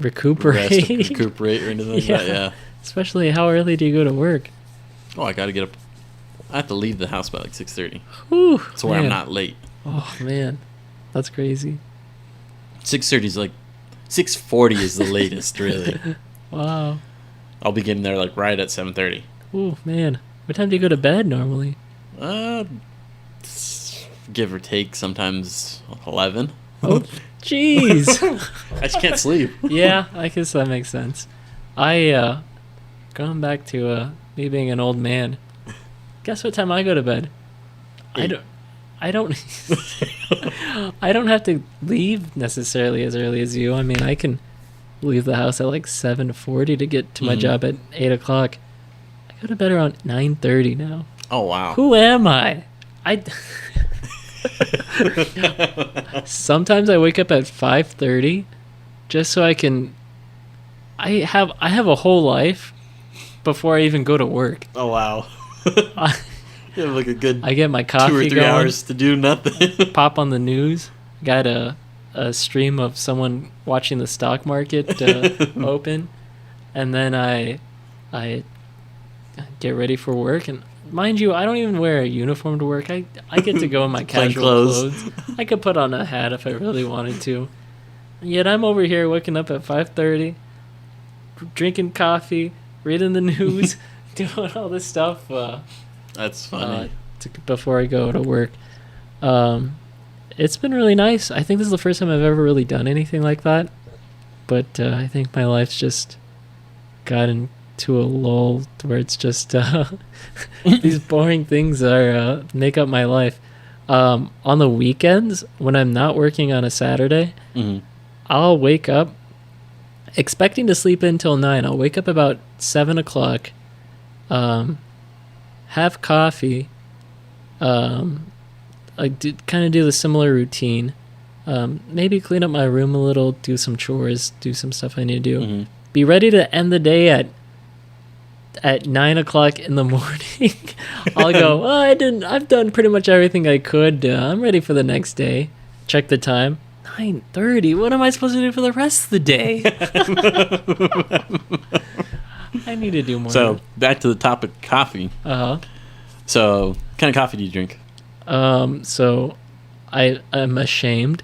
recuperate, recuperate or anything like that. Yeah. Especially, how early do you go to work? Oh, I gotta get up. I have to leave the house by like 6:30. Whew, So where I'm not late. Oh man, that's crazy. 6:30 is like 6:40 is the latest, really. Wow. I'll be getting there like right at 7:30. Oh man, what time do you go to bed normally? Give or take, sometimes 11. Oh, jeez. I just can't sleep. Yeah, I guess that makes sense. Going back to me being an old man. Guess what time I go to bed? 8. I don't I don't have to leave necessarily as early as you. I mean, I can leave the house at like 7:40 to get to my job at 8 o'clock. I go to bed around 9:30 now. Oh, wow. Who am I? Sometimes I wake up at 5:30 just so I can. I have a whole life before I even go to work. Oh, wow. You have like a good I get my coffee 2 or 3 going, hours to do nothing. pop on the news. Got a stream of someone watching the stock market open, and then I get ready for work. And mind you, I don't even wear a uniform to work. I get to go in my casual clothes. I could put on a hat if I really wanted to. Yet I'm over here waking up at 5:30, drinking coffee, reading the news, doing all this stuff. That's funny. Before I go to work. It's been really nice. I think this is the first time I've ever really done anything like that. But I think my life's just gotten to a lull where it's just these boring things are make up my life. On the weekends, when I'm not working on a Saturday, I'll wake up expecting to sleep until 9. I'll wake up about 7 o'clock, have coffee, I kind of do the similar routine. Maybe clean up my room a little, do some chores, do some stuff I need to do. Be ready to end the day at 9 o'clock in the morning. I'll go, I've done pretty much everything I could. I'm ready for the next day. Check the time. 9:30. What am I supposed to do for the rest of the day? I need to do more. So, back to the topic, coffee. So, what kind of coffee do you drink? So I'm ashamed.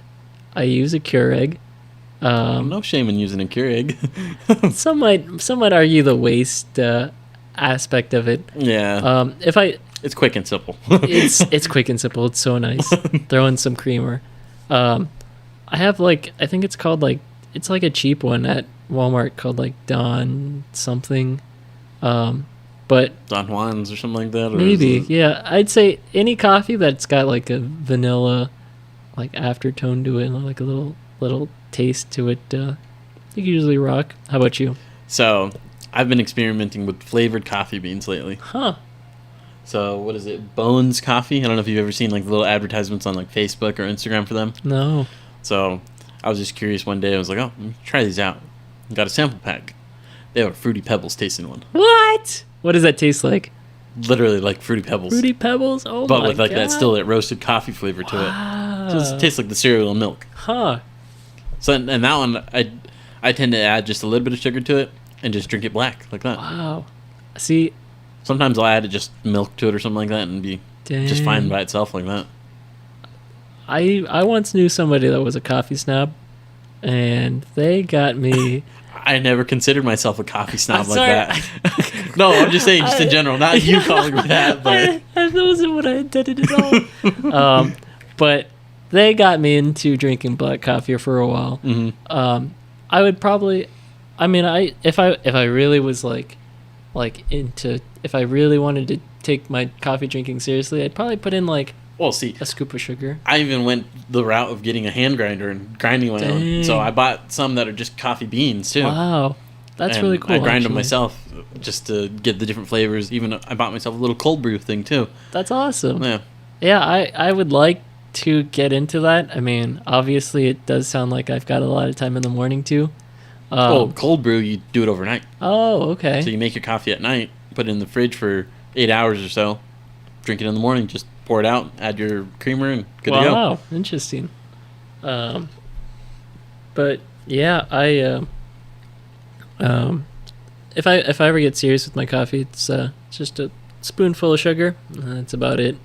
I use a Keurig. No shame in using a Keurig. some might argue the waste aspect of it. Yeah. It's quick and simple. it's quick and simple. It's so nice. Throw in some creamer. I have I think it's called it's like a cheap one at Walmart called Don something. But Don Juan's or something like that? Or maybe, yeah. I'd say any coffee that's got a vanilla aftertone to it and a little taste to it, you can usually rock. How about you? So, I've been experimenting with flavored coffee beans lately. Huh. So, what is it? Bones Coffee? I don't know if you've ever seen the little advertisements on Facebook or Instagram for them. No. So, I was just curious one day. I was like, oh, let me try these out. Got a sample pack. They have a Fruity Pebbles tasting one. What? What does that taste like? Literally like Fruity Pebbles. Fruity Pebbles? Oh, but my with that roasted coffee flavor to it. So it tastes like the cereal and milk. Huh. So and that one, I tend to add just a little bit of sugar to it and just drink it black like that. Wow. See. Sometimes I'll add just milk to it or something like that and be just fine by itself like that. I once knew somebody that was a coffee snob, and they got me. I never considered myself a coffee snob like that. No, I'm just saying, just in general, not you calling me that. But that wasn't what I intended at all. But they got me into drinking black coffee for a while. I would probably, if I really was if I really wanted to take my coffee drinking seriously, I'd probably put in a scoop of sugar. I even went the route of getting a hand grinder and grinding my own. So I bought some that are just coffee beans too. Wow, that's really cool. I grind them myself just to get the different flavors. Even I bought myself a little cold brew thing too. That's awesome. Yeah, I would like to get into that. I mean, obviously it does sound like I've got a lot of time in the morning too. Cold brew, you do it overnight. Oh, okay. So you make your coffee at night, put it in the fridge for 8 hours or so, drink it in the morning, just pour it out, add your creamer, and good to go. Wow, interesting. But yeah, If I ever get serious with my coffee, it's just a spoonful of sugar. That's about it.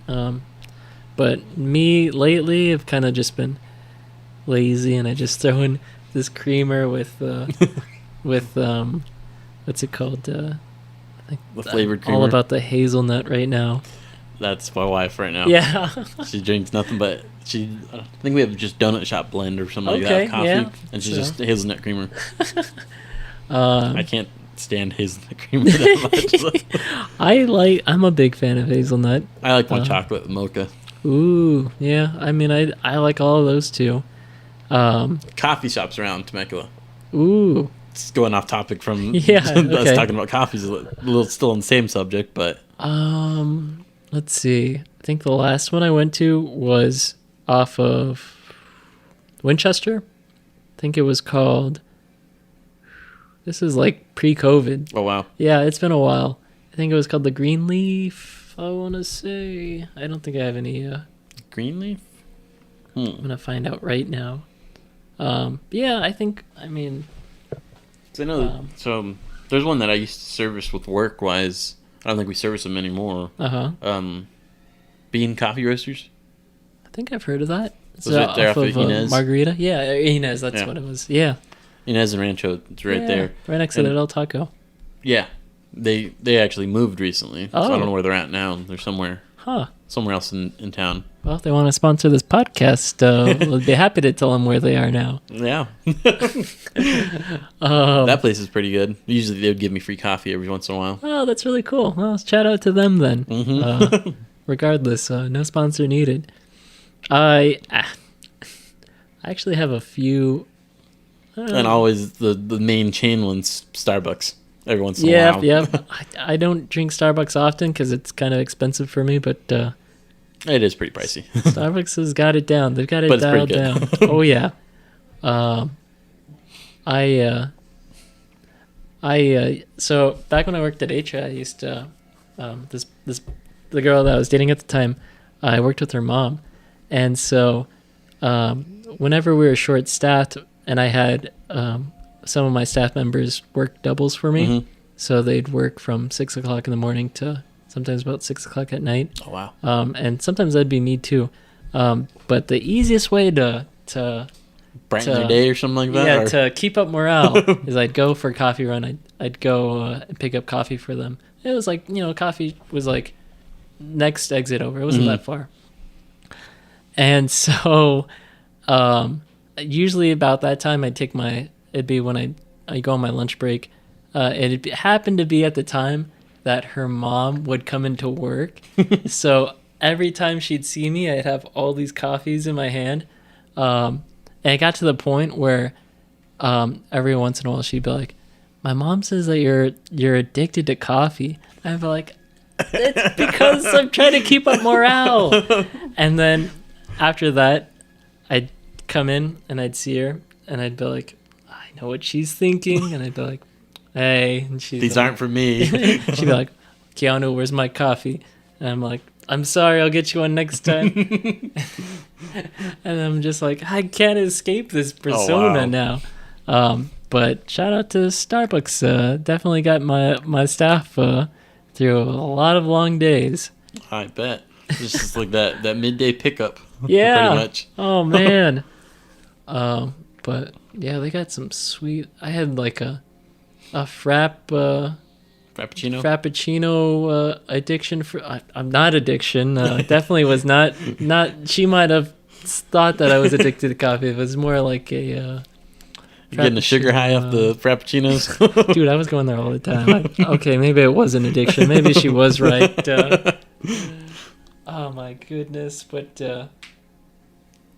But me lately, I've kind of just been lazy, and I just throw in this creamer with with what's it called? I think The flavored I'm creamer. all about the hazelnut right now. That's my wife right now. Yeah. She drinks nothing but I think we have just donut shop blend or something like Okay, that, coffee, yeah. and she's So- just hazelnut creamer. Um, I can't stand hazelnut creamer that much. I'm a big fan of hazelnut. I like my chocolate with mocha. Ooh, yeah. I mean, I like all of those too. Coffee shops around Temecula. Ooh, It's going off topic from Yeah, us okay. talking about coffees. A little still on the same subject, but let's see. I think the last one I went to was off of Winchester. I think it was called. This is like pre-COVID. oh wow, Yeah, it's been a while. I think it was called the Green Leaf. I want to say. I don't think I have any. green leaf. I'm gonna find out right now. Yeah, I think. I mean, So I know. There's one that I used to service with work. Wise, I don't think we service them anymore. Bean coffee roasters. I think I've heard of that. It's Was it there off of Inez? Margarita? Yeah, Inez. That's Yeah. what it was. Yeah, Inez and Rancho. It's right Yeah, there. right next to And- the El Taco. Yeah, they actually moved recently, so I Oh. don't know where they're at now. They're somewhere Huh. else in town. Well, if they want to sponsor this podcast, we'll be happy to tell them where they are now. Yeah, Um, that place is pretty good. Usually they would give me free coffee every once in a while. Oh, that's really cool. Well, shout out to them then. Mhm. Regardless, no sponsor needed. I actually have a few. And always the main chain one's Starbucks. Every once in a Yeah, while. yeah. I don't drink Starbucks often because it's kind of expensive for me, but It is pretty pricey. Starbucks has got it down. They've got it But it's dialed pretty down. good. Oh yeah. So back when I worked at Atria, I used to the girl that I was dating at the time. I worked with her mom, and so whenever we were short staffed, and I had some of my staff members work doubles for me, Mhm. so they'd work from 6 o'clock in the morning to sometimes about 6 o'clock at night. Oh wow. And sometimes that'd be me too. But the easiest way to Brighten their day or something like that. to keep up morale is I'd go for a coffee run. I'd go and pick up coffee for them. It was like, coffee was like next exit over. It wasn't that far. And so usually about that time it'd be when I go on my lunch break. It happened to be at the time that her mom would come into work. So every time she'd see me, I'd have all these coffees in my hand. And it got to the point where every once in a while she'd be like, "My mom says that you're addicted to coffee." I'd be like, "It's because I'm trying to keep up morale." And then after that, I'd come in and I'd see her and I'd be like, "I know what she's thinking," and I'd be like, "Hey," and she's These like, aren't for me. she'd be like, "Keanu, where's my coffee?" And I'm like, "I'm sorry, I'll get you one next time." And I'm just like, I can't escape this persona now. But shout out to Starbucks. Definitely got my staff through a lot of long days. I bet. It's just like that midday pickup. Yeah. Pretty much. Oh man. But yeah, they got some sweet. I had like a Frappuccino. frappuccino addiction for. I'm not addiction. Definitely was not. She might have thought that I was addicted to coffee. It was more like a. You're getting the sugar high off the frappuccinos. Dude, I was going there all the time. Okay, maybe it was an addiction. Maybe she was right. Oh my goodness! But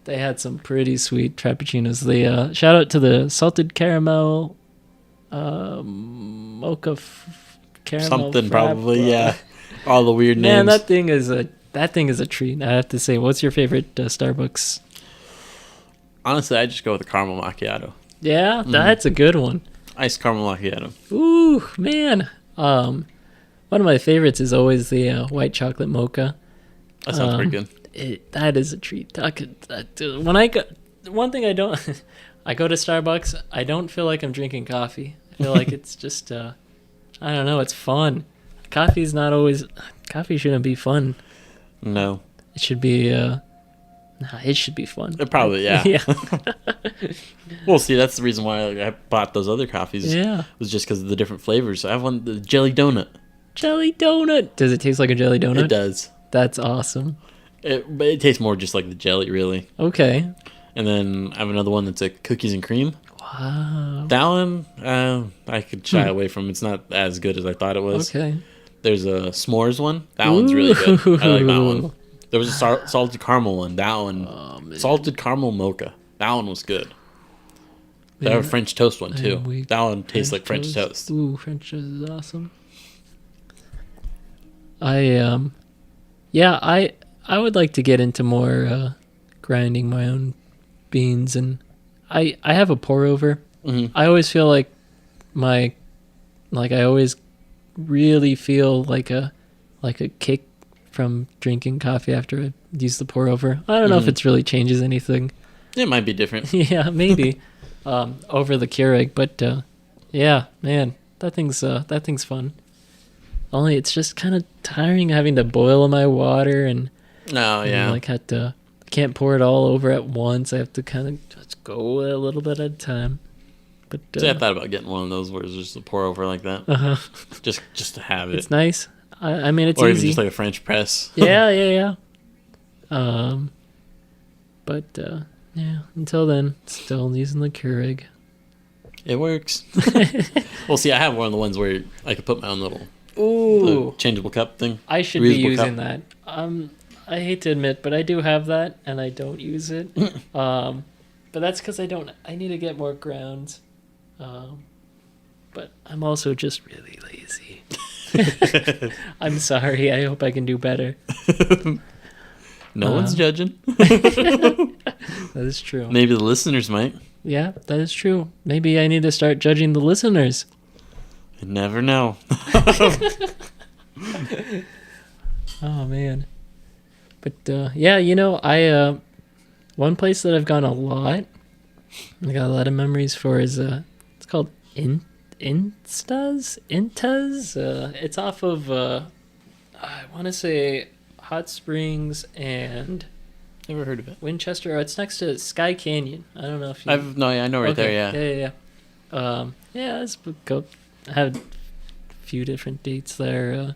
they had some pretty sweet frappuccinos. They shout out to the salted caramel, mocha caramel. Something frap. probably, yeah. All the weird Man, names. that thing is a treat. I have to say. What's your favorite Starbucks? Honestly, I just go with the caramel macchiato. Yeah, that's a good one. Iced caramel macchiato. Ooh, man. One of my favorites is always the white chocolate mocha. That sounds pretty good. That is a treat. When I go, one thing I don't, I go to Starbucks. I don't feel like I'm drinking coffee. I feel like it's just, I don't know, it's fun. Coffee shouldn't be fun. No. It should be, it should be fun. Probably, yeah. Yeah. Well, see, that's the reason why I bought those other coffees. Yeah. Was just because of the different flavors. I have one, the jelly donut. Jelly donut. Does it taste like a jelly donut? It does. That's awesome. It tastes more just like the jelly, really. Okay. And then I have another one that's like cookies and cream. Wow. That one, I could shy away from. It's not as good as I thought it was. Okay. There's a s'mores one. That one's really good. I like that one. There was a salted caramel one. That one, salted caramel mocha. That one was good. They have a French toast one too. That one tastes like French toast. Ooh, French toast is awesome. I would like to get into more grinding my own beans, and I have a pour over. Mm-hmm. I always feel like I always really feel like a kick from drinking coffee after I use the pour over. I don't know if it really changes anything. It might be different. Yeah, maybe over the Keurig, but yeah, man, that thing's fun. Only it's just kind of tiring having to boil my water and can't pour it all over at once. I have to kind of just go a little bit at a time. But I thought about getting one of those where it's just a pour over like that. Just to have it. It's nice. I mean, it's or easy. Even just like a French press. Yeah. But until then, still using the Keurig. It works. Well, see, I have one of the ones where I could put my own little changeable cup thing. I should be using that. I hate to admit, but I do have that, and I don't use it. But that's because I need to get more grounds. But I'm also just really lazy. I'm sorry. I hope I can do better. No one's judging. That is true. Maybe the listeners might. Yeah, that is true. Maybe I need to start judging the listeners. You never know. Oh, man. But, I one place that I've gone a lot, I got a lot of memories for is, it's called Intas? It's off of, I want to say Hot Springs and... Never heard of it. Winchester. It's next to Sky Canyon. I don't know if you... I know right there, yeah. Yeah, I had a few different dates there.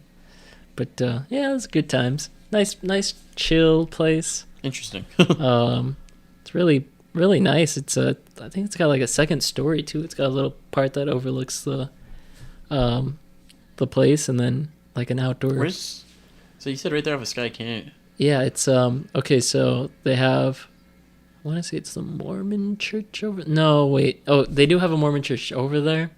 But, it was good times. Nice chill place. Interesting. It's really, really nice. I think it's got like a second story, too. It's got a little part that overlooks the place and then like an outdoor... So you said right there off of Sky Canyon. Yeah, it's okay, so they have, I want to say it's the Mormon church over... No, wait. Oh, they do have a Mormon church over there.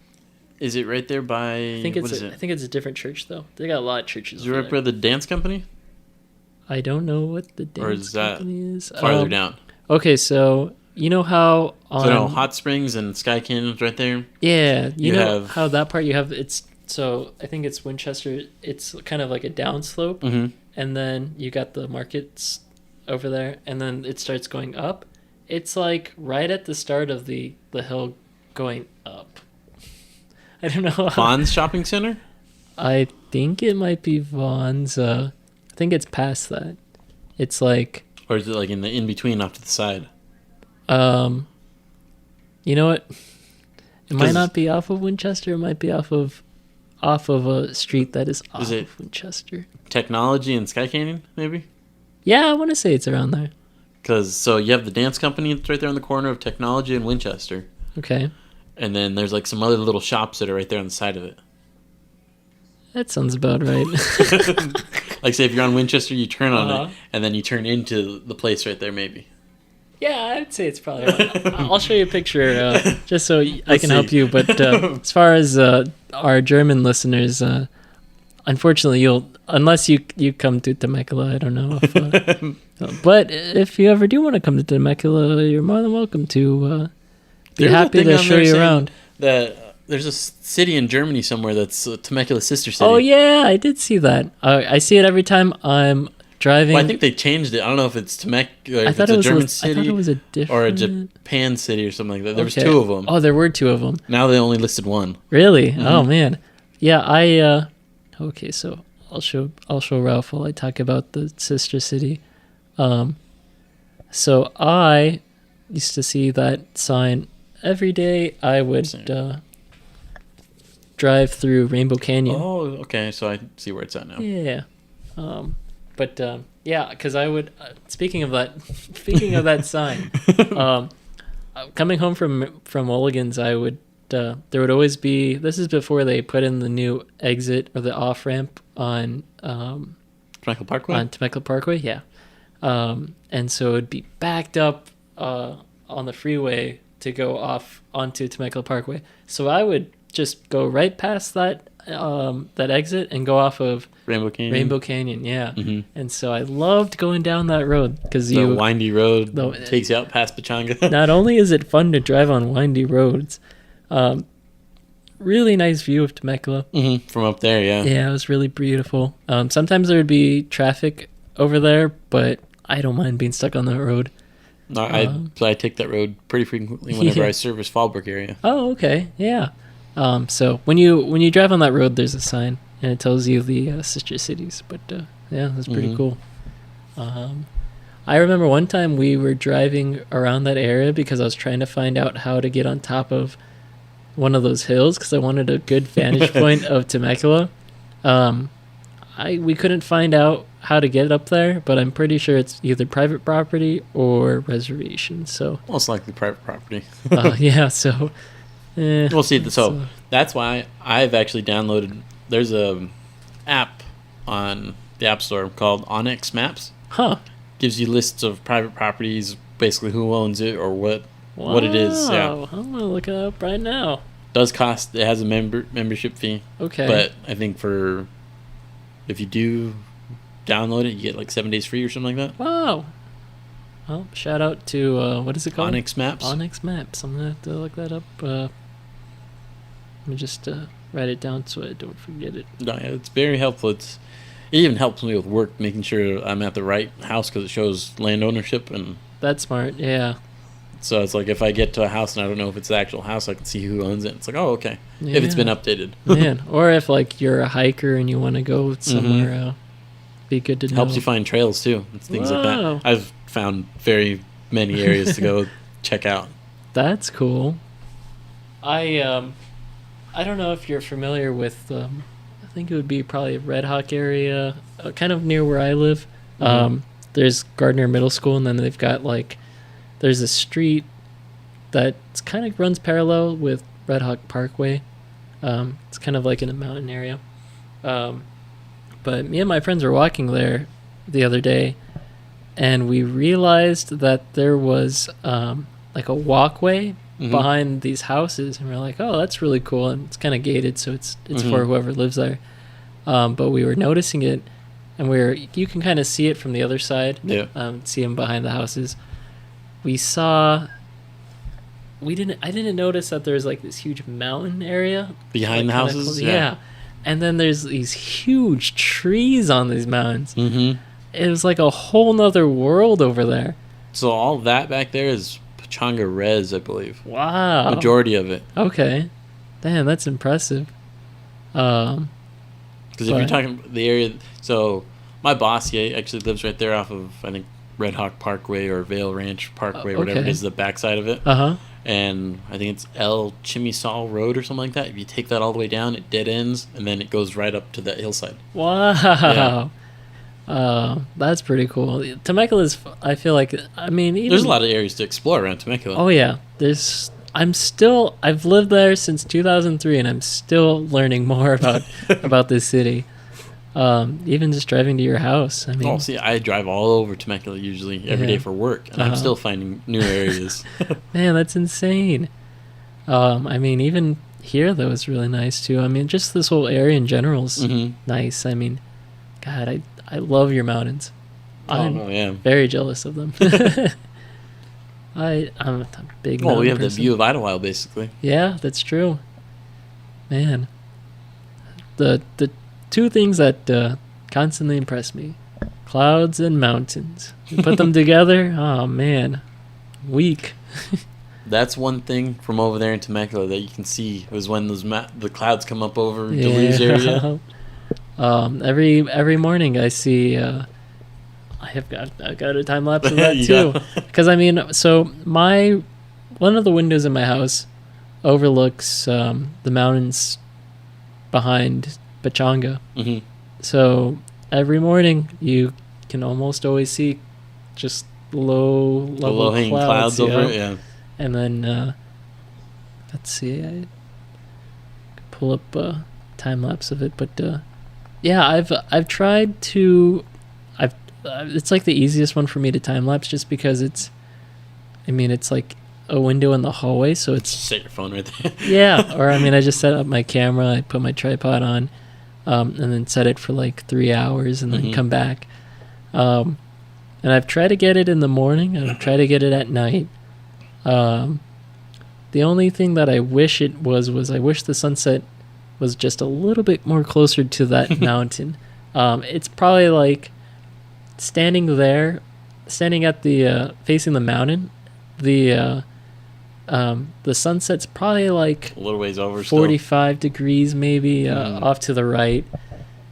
Is it right there by... I think it's a different church, though. They got a lot of churches. Is it right by the dance company? I don't know what the dance company is. Farther down? Okay, so you know how on... Hot Springs and Sky Canyon's right there? Yeah, you know how that part you have... So I think it's Winchester. It's kind of like a downslope. Mm-hmm. And then you got the markets over there, and then it starts going up. It's like right at the start of the hill going up. I don't know. Vaughn's Shopping Center? I think it might be Vaughn's. I think it's past that. It's like... Or is it like in the in-between off to the side? You know what? It might not be off of Winchester. It might be off of a street that is off of Winchester. Technology and Sky Canyon, maybe? Yeah, I want to say it's around there. So you have the dance company that's right there on the corner of Technology and Winchester. Okay. And then there's like some other little shops that are right there on the side of it. That sounds about right. Like say if you're on Winchester, you turn on it, and then you turn into the place right there, maybe. Yeah, I'd say it's probably right. I'll show you a picture just so I can help you. But as far as our German listeners, unfortunately, unless you come to Temecula, I don't know. But if you ever do want to come to Temecula, you're more than welcome to. Be happy to show you around. There's a city in Germany somewhere that's Temecula's sister city. Oh yeah, I did see that. I see it every time I'm driving. Well, I think they changed it. I don't know if it's Temecula, I if thought it's it a was German I city thought it was a different or a Japan city or something like that. There was Okay. two of them. Oh, there were two of them. Now they only listed one. Really? Oh man. Yeah, okay, so I'll show Ralph while I talk about the sister city. So I used to see that sign every day. I would drive through Rainbow Canyon. Oh, okay. So I see where it's at now. Yeah. Yeah, because I would. Speaking of that, speaking of that sign, coming home from Mulligan's, I would. There would always be. This is before they put in the new exit or the off ramp on Temecula Parkway. On Temecula Parkway, yeah. And so it would be backed up on the freeway to go off onto Temecula Parkway. So I would just go right past that exit and go off of Rainbow Canyon, yeah. Mm-hmm. And so I loved going down that road because the windy road takes you out past Pechanga. Not only is it fun to drive on windy roads, really nice view of Temecula from up there. Yeah, it was really beautiful. Sometimes there would be traffic over there, but I don't mind being stuck on that road. No, I take that road pretty frequently whenever I service Fallbrook area. Oh, okay, yeah. So when you drive on that road, there's a sign and it tells you the sister cities. But yeah, that's pretty cool. I remember one time we were driving around that area because I was trying to find out how to get on top of one of those hills because I wanted a good vantage point of Temecula. We couldn't find out how to get up there, but I'm pretty sure it's either private property or reservation. So most likely private property. Yeah, so we'll see. So that's why I've actually downloaded. There's a app on the App Store called Onyx Maps. Huh. Gives you lists of private properties, basically who owns it or what it is. Yeah. I'm gonna look it up right now. Does cost. It has a membership fee. Okay. But I think if you do download it, you get like 7 days free or something like that. Wow. Well, shout out to what is it called? Onyx Maps. Onyx Maps. I'm gonna have to look that up. Let me just write it down so I don't forget it. No, yeah, it's very helpful. It even helps me with work, making sure I'm at the right house because it shows land ownership and. That's smart. Yeah. So it's like if I get to a house and I don't know if it's the actual house, I can see who owns it. It's like, oh, okay. Yeah. If it's been updated. Man, or if like you're a hiker and you want to go somewhere, be good to know. Helps you find trails too. It's things like that. I've found very many areas to go check out. That's cool. I don't know if you're familiar with. I think it would be probably Red Hawk area, kind of near where I live. There's Gardner Middle School, and then they've got there's a street that kind of runs parallel with Red Hawk Parkway. It's kind of like in a mountain area. But me and my friends were walking there the other day, and we realized that there was like a walkway behind these houses, and we're like, oh, that's really cool. And it's kind of gated, so it's for whoever lives there. But we were noticing it, and you can kind of see it from the other side. Yeah. See them behind the houses. I didn't notice that there's like this huge mountain area behind the houses. Yeah. And then there's these huge trees on these mountains. It was like a whole nother world over there. So all that back there is Pechanga Res, I believe. Wow. Majority of it. Okay. Damn, that's impressive. Because if you're talking the area, so my boss, actually lives right there off of, I think, Red Hawk Parkway or Vale Ranch Parkway, whatever it is, the backside of it. And I think it's El Chimisal Road or something like that. If you take that all the way down, it dead ends, and then it goes right up to that hillside. Wow. Yeah. That's pretty cool. Temecula is, I feel like, there's a lot of areas to explore around Temecula. Oh, yeah. I've lived there since 2003, and I'm still learning more about this city. Even just driving to your house. I drive all over Temecula usually every day for work, and I'm still finding new areas. Man, that's insane. Even here though is really nice too. Just this whole area in general is nice. God, I love your mountains. I'm very jealous of them. I'm a big. Well, we have the view of Idlewild, basically. Yeah, that's true. Man, the two things that constantly impress me: Clouds and mountains. You put them together, oh man, weak. That's one thing from over there in Temecula that you can see was when the clouds come up over Duluth area. Every morning I see. I got a time lapse of that too. Because I mean, so one of the windows in my house overlooks the mountains behind Pachanga. Mm-hmm. So every morning you can almost always see just low-hanging clouds over it, yeah. And then let's see, I can pull up a time lapse of it, but yeah, I've tried to. It's like the easiest one for me to time lapse, just because it's like a window in the hallway, so it's just set your phone right there. Yeah, or I mean, I just set up my camera, I put my tripod on, and then set it for like 3 hours, and then come back. And I've tried to get it in the morning, and I've tried to get it at night. The only thing that I wish it was I wish the sunset was just a little bit more closer to that mountain. It's probably like standing at the facing the mountain. The sunset's probably like a little ways over, 45 degrees maybe off to the right,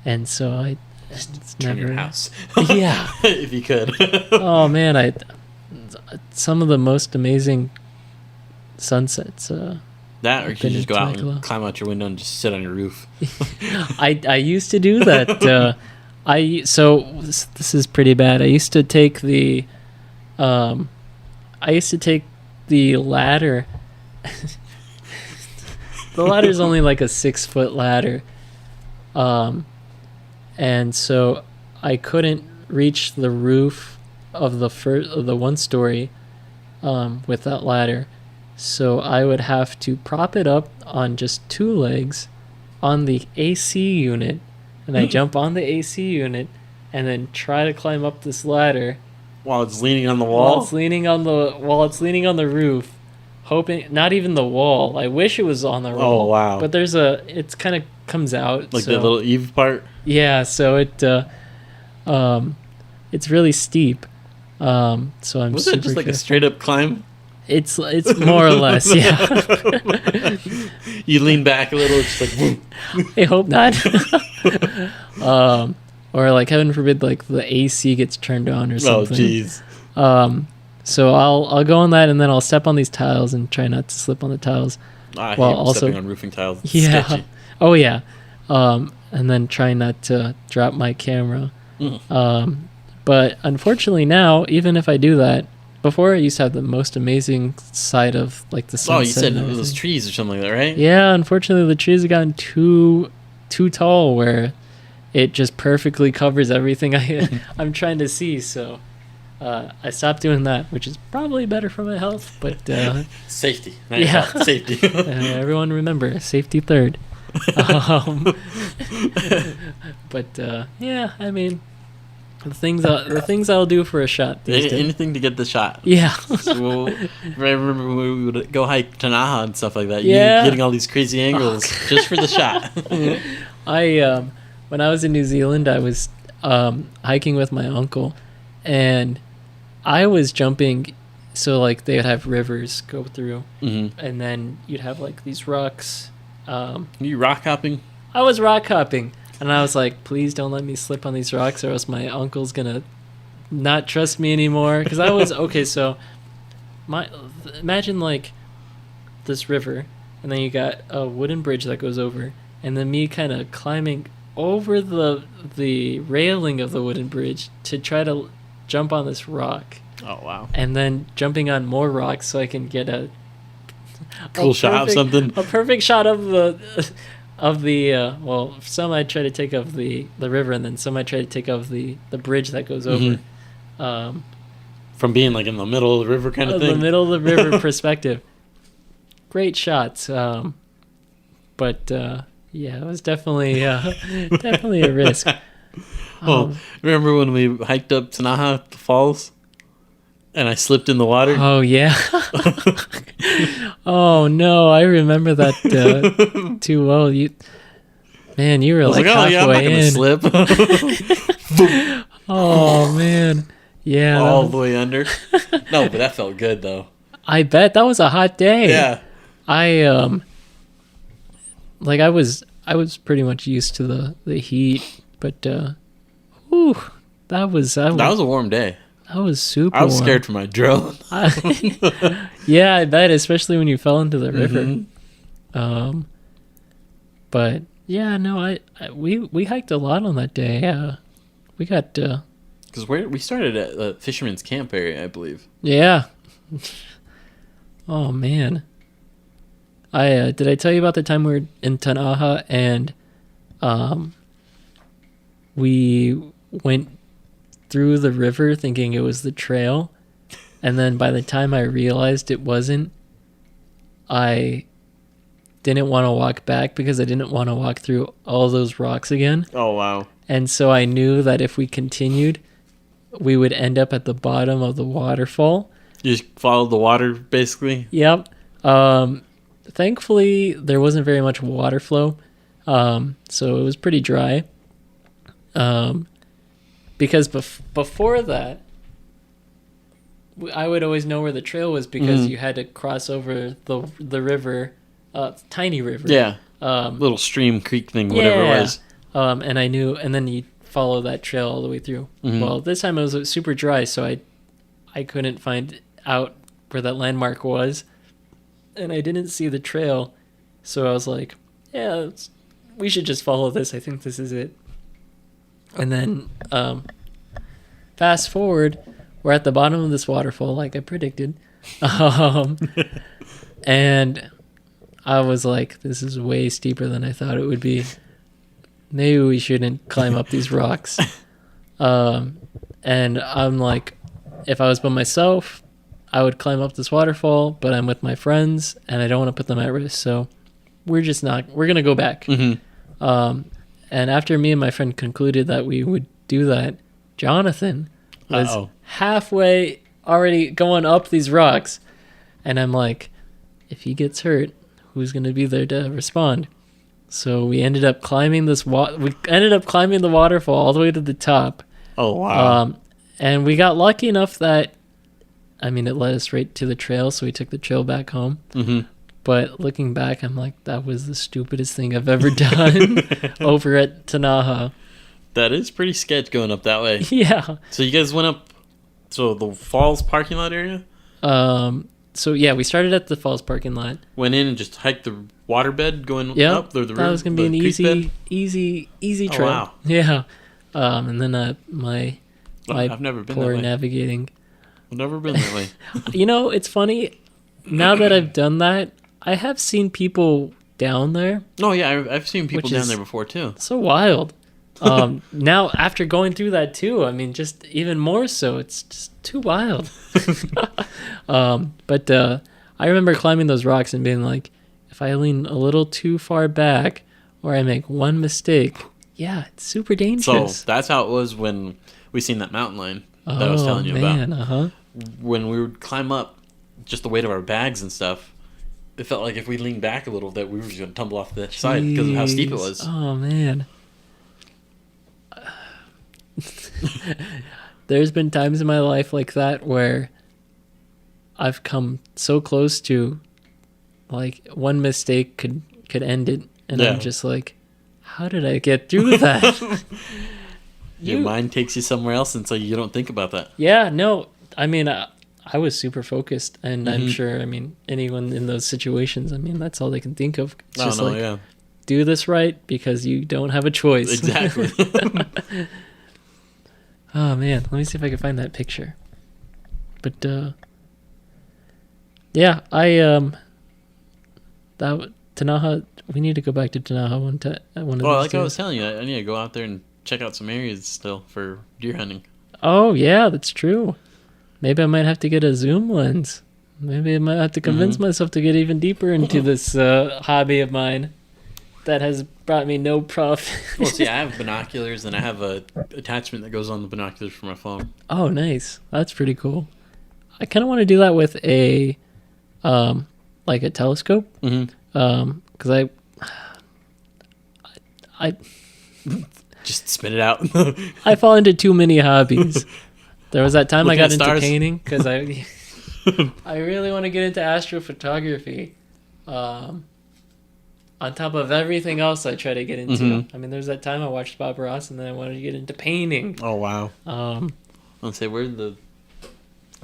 and so I just turn your house. Yeah, if you could. Oh man, some of the most amazing sunsets. That, or you can just go out and climb out your window and just sit on your roof. I used to do that. So this is pretty bad. I used to take the ladder. The ladder's only like a 6-foot ladder, and so I couldn't reach the roof of the one story with that ladder. So I would have to prop it up on just 2 legs on the AC unit, and I jump on the AC unit and then try to climb up this ladder while it's leaning on the wall. While it's leaning on the roof, hoping not even the wall. I wish it was on the wall. Oh wow! But it's kind of comes out like the little eave part. Yeah, so it's really steep. So I'm. Was it just like a straight up climb? It's more or less, yeah. You lean back a little, just like. Whoom. I hope not. Or like heaven forbid, like the AC gets turned on or something. Oh jeez. So I'll go on that, and then I'll step on these tiles and try not to slip on the tiles. I hate stepping on roofing tiles. It's sketchy. Oh yeah. And then try not to drop my camera. But unfortunately now, even if I do that. Before, I used to have the most amazing sight of like the sunset. Oh, you said it was trees or something like that, right? Yeah, unfortunately, the trees have gotten too tall where it just perfectly covers everything I'm trying to see. So I stopped doing that, which is probably better for my health. But safety, health, safety. Everyone remember, safety third. But yeah, I mean. The things I'll do for a shot. Anything to get the shot. Yeah. So I remember when we would go hike Tanaha and stuff like that. Yeah. You getting all these crazy angles just for the shot. When I was in New Zealand, I was hiking with my uncle, and I was jumping. So like they would have rivers go through, and then you'd have like these rocks. You rock hopping? I was rock hopping. And I was like, please don't let me slip on these rocks, or else my uncle's gonna not trust me anymore. Because I was okay. So, imagine like this river, and then you got a wooden bridge that goes over, and then me kind of climbing over the railing of the wooden bridge to try to jump on this rock. Oh wow! And then jumping on more rocks so I can get a cool shot of something. A perfect shot of the. Some I try to take of the river, and then some I try to take of the bridge that goes over. From being like in the middle of the river kind of thing? The middle of the river perspective. Great shots. But yeah, it was definitely a risk. Remember when we hiked up Tanaha, the falls? And I slipped in the water? Oh, yeah. Oh, no. I remember that too well. You were like halfway I'm not gonna in. slip. Oh man, yeah. All the way under. No, but that felt good though. I bet that was a hot day. Yeah. I like I was pretty much used to the heat, but whew, that was That was a warm day. that was super. I was warm. scared for my drone. Yeah, I bet, especially when you fell into the river. Mm-hmm. But yeah, no, we hiked a lot on that day. We got Because we started at the Fisherman's Camp area, I believe. yeah. Oh man, I did I tell you about the time we were in Tanaha and we went through the river thinking it was the trail, and then by the time I realized it wasn't, I didn't want to walk back because I didn't want to walk through all those rocks again. Oh, wow. And so I knew that if we continued, we would end up at the bottom of the waterfall. You just followed the water, basically? Yep. Thankfully, there wasn't very much water flow, so it was pretty dry. Because before that, I would always know where the trail was because you had to cross over the river, tiny river. Yeah. Little stream, creek thing, whatever it was. And I knew, and then you follow that trail all the way through. Mm-hmm. Well, this time it was super dry, so I couldn't find out where that landmark was, and I didn't see the trail, so I was like, yeah, we should just follow this. I think this is it. And then fast forward, we're at the bottom of this waterfall like I predicted. And I was like, this is way steeper than I thought it would be. Maybe we shouldn't climb up these rocks. And I'm like, if I was by myself, I would climb up this waterfall, but I'm with my friends and I don't want to put them at risk. So we're going to go back. Mm-hmm. And after me and my friend concluded that we would do that, Jonathan was halfway already going up these rocks. And I'm like, if he gets hurt, who's going to be there to respond? So we ended up climbing we ended up climbing the waterfall all the way to the top. Oh, wow. And we got lucky enough that, it led us right to the trail, so we took the trail back home. Mm-hmm. But looking back, I'm like, that was the stupidest thing I've ever done over at Tanaha. That is pretty sketch going up that way. Yeah. So you guys went up the Falls parking lot area? So yeah, we started at the Falls parking lot. Went in and just hiked the waterbed going up? The river, that was going to be an easy trail. Oh, wow. Yeah. And then I've never been that way. Navigating. I've never been that way. It's funny. Now that I've done that, I have seen people down there. Oh, yeah. I've seen people down there before, too. So wild. Now, after going through that, too, just even more so. It's just too wild. But I remember climbing those rocks and being like, if I lean a little too far back or I make one mistake, yeah, it's super dangerous. So that's how it was when we seen that mountain lion that I was telling you about. Uh-huh. When we would climb up, just the weight of our bags and stuff, it felt like if we leaned back a little, that we were just going to tumble off the side because of how steep it was. Oh, man. There's been times in my life like that where I've come so close to, like, one mistake could end it, and I'm just like, how did I get through that? Your mind takes you somewhere else, and so you don't think about that. Yeah, no, I was super focused, and I'm sure, anyone in those situations, that's all they can think of. It's just do this right because you don't have a choice. Exactly. Oh, man, let me see if I can find that picture. But, yeah, Tanaha, we need to go back to Tanaha one of these like days. I was telling you, I need to go out there and check out some areas still for deer hunting. Oh, yeah, that's true. Maybe I might have to get a zoom lens. Maybe I might have to convince myself to get even deeper into this hobby of mine that has brought me no profit. Well, see, I have binoculars, and I have a attachment that goes on the binoculars for my phone. Oh, nice. That's pretty cool. I kind of want to do that with a telescope. Mm-hmm. Because Just spit it out. I fall into too many hobbies. There was that time Looking I got at into stars. painting because I really want to get into astrophotography. On top of everything else I try to get into. Mm-hmm. I mean, there's that time I watched Bob Ross and then I wanted to get into painting. Oh, wow. Um, Say, where are the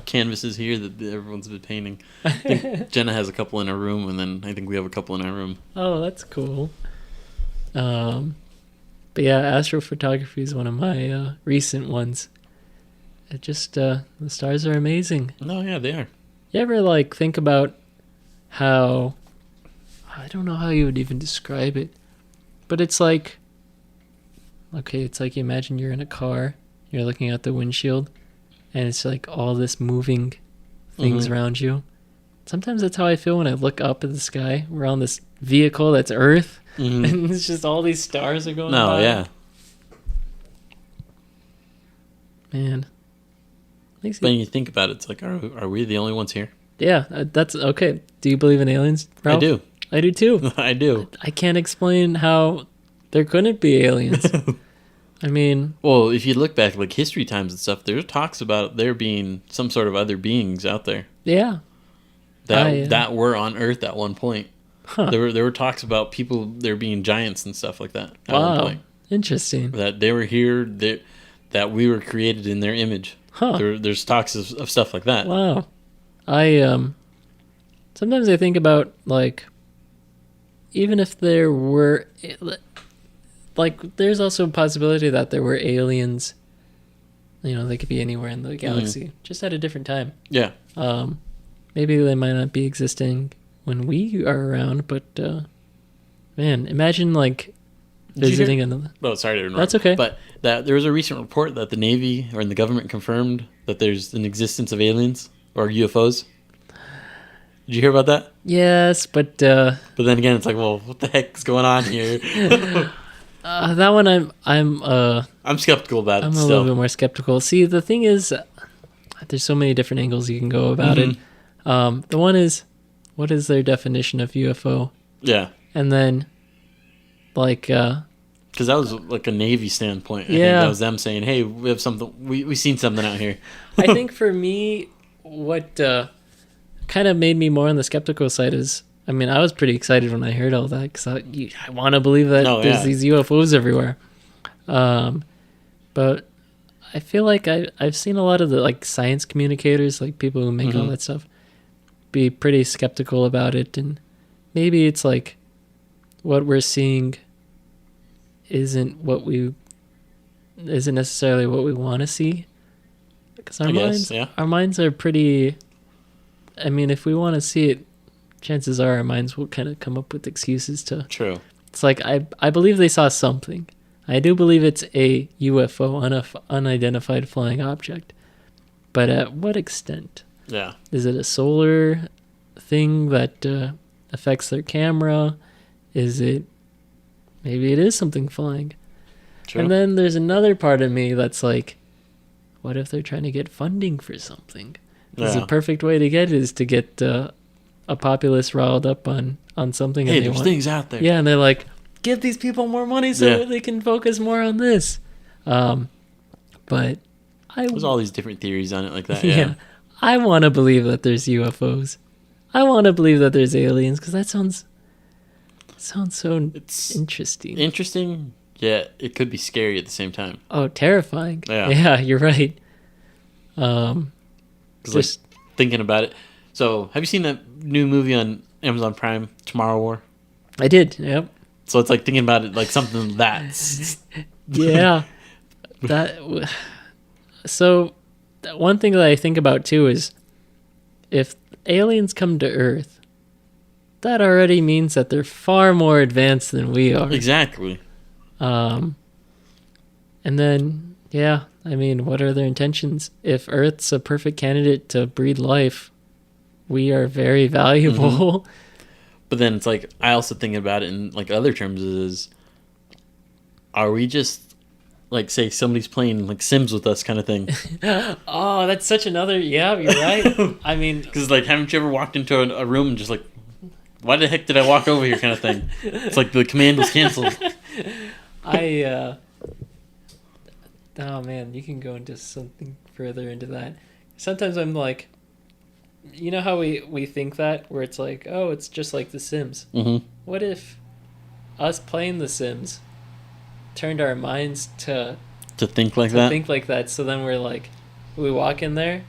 canvases here that everyone's been painting? I think Jenna has a couple in her room, and then I think we have a couple in our room. Oh, that's cool. But yeah, astrophotography is one of my recent ones. It just, the stars are amazing. No, yeah, they are. You ever, like, think about how... I don't know how you would even describe it, but it's like... Okay, it's like you imagine you're in a car, you're looking out the windshield, and it's like all this moving things around you. Sometimes that's how I feel when I look up at the sky. We're on this vehicle that's Earth, and it's just all these stars are going by. No, yeah. Man. But when you think about it, it's like, are we the only ones here? Yeah, that's okay. Do you believe in aliens, Ralph? I do. I do too. I do. I can't explain how there couldn't be aliens. I mean... Well, if you look back, like history times and stuff, there's talks about there being some sort of other beings out there. Yeah. That were on Earth at one point. Huh. There were talks about people there being giants and stuff like that at one point. Interesting. That they were here, that we were created in their image. Huh. There's talks of stuff like that. Wow. Sometimes I think about, like, even if there were, like, there's also a possibility that there were aliens, you know, they could be anywhere in the galaxy, just at a different time. Yeah. Maybe they might not be existing when we are around, but, man, imagine, like, visiting another... Oh, sorry to interrupt. That's okay. But there was a recent report that the Navy or the government confirmed that there's an existence of aliens or UFOs. Did you hear about that? Yes, but then again, it's like, well, what the heck's going on here? that one I'm skeptical about it. I'm a little bit more skeptical. See, the thing is, there's so many different angles you can go about it. The one is, what is their definition of UFO? Yeah. And then, like, because that was like a Navy standpoint. I Yeah. think that was them saying, "Hey, we have something. We seen something out here." I think for me, what kind of made me more on the skeptical side is, I mean, I was pretty excited when I heard all that because I want to believe that there's these UFOs everywhere. But I feel like I've seen a lot of the, like, science communicators, like people who make all that stuff, be pretty skeptical about it, and maybe it's like what we're seeing isn't necessarily what we want to see, because our minds are pretty... I mean, if we want to see it, chances are our minds will kind of come up with excuses to... True. It's like, I believe they saw something. I do believe it's a UFO, unidentified flying object. But at what extent? Yeah. Is it a solar thing that affects their camera? Is it... Maybe it is something flying. True. And then there's another part of me that's like, what if they're trying to get funding for something? Because the perfect way to get it is to get a populace riled up on something. Hey, there's things out there. Yeah, and they're like, give these people more money so they can focus more on this. But there's all these different theories on it like that. Yeah. I want to believe that there's UFOs. I want to believe that there's aliens, because that sounds so interesting. Interesting, yeah. It could be scary at the same time. Oh, terrifying. Yeah, you're right. Just thinking about it. So, have you seen that new movie on Amazon Prime, Tomorrow War? I did. Yep. So it's like thinking about it like something that's... Yeah. So, one thing that I think about too is, if aliens come to Earth, that already means that they're far more advanced than we are. Exactly. And then, yeah, I mean, what are their intentions? If Earth's a perfect candidate to breed life, we are very valuable. But then it's like, I also think about it in like other terms is, are we just like, say somebody's playing like Sims with us kind of thing? Oh, that's such another, yeah, you're right. I mean, because like, haven't you ever walked into a room and just like, why the heck did I walk over here kind of thing? It's like the command was canceled. Oh man, you can go into something further into that. Sometimes I'm like, you know how we think that, where it's like, oh, it's just like The Sims. Mm-hmm. What if us playing The Sims turned our minds To think like that? think like that? So then we're like, we walk in there,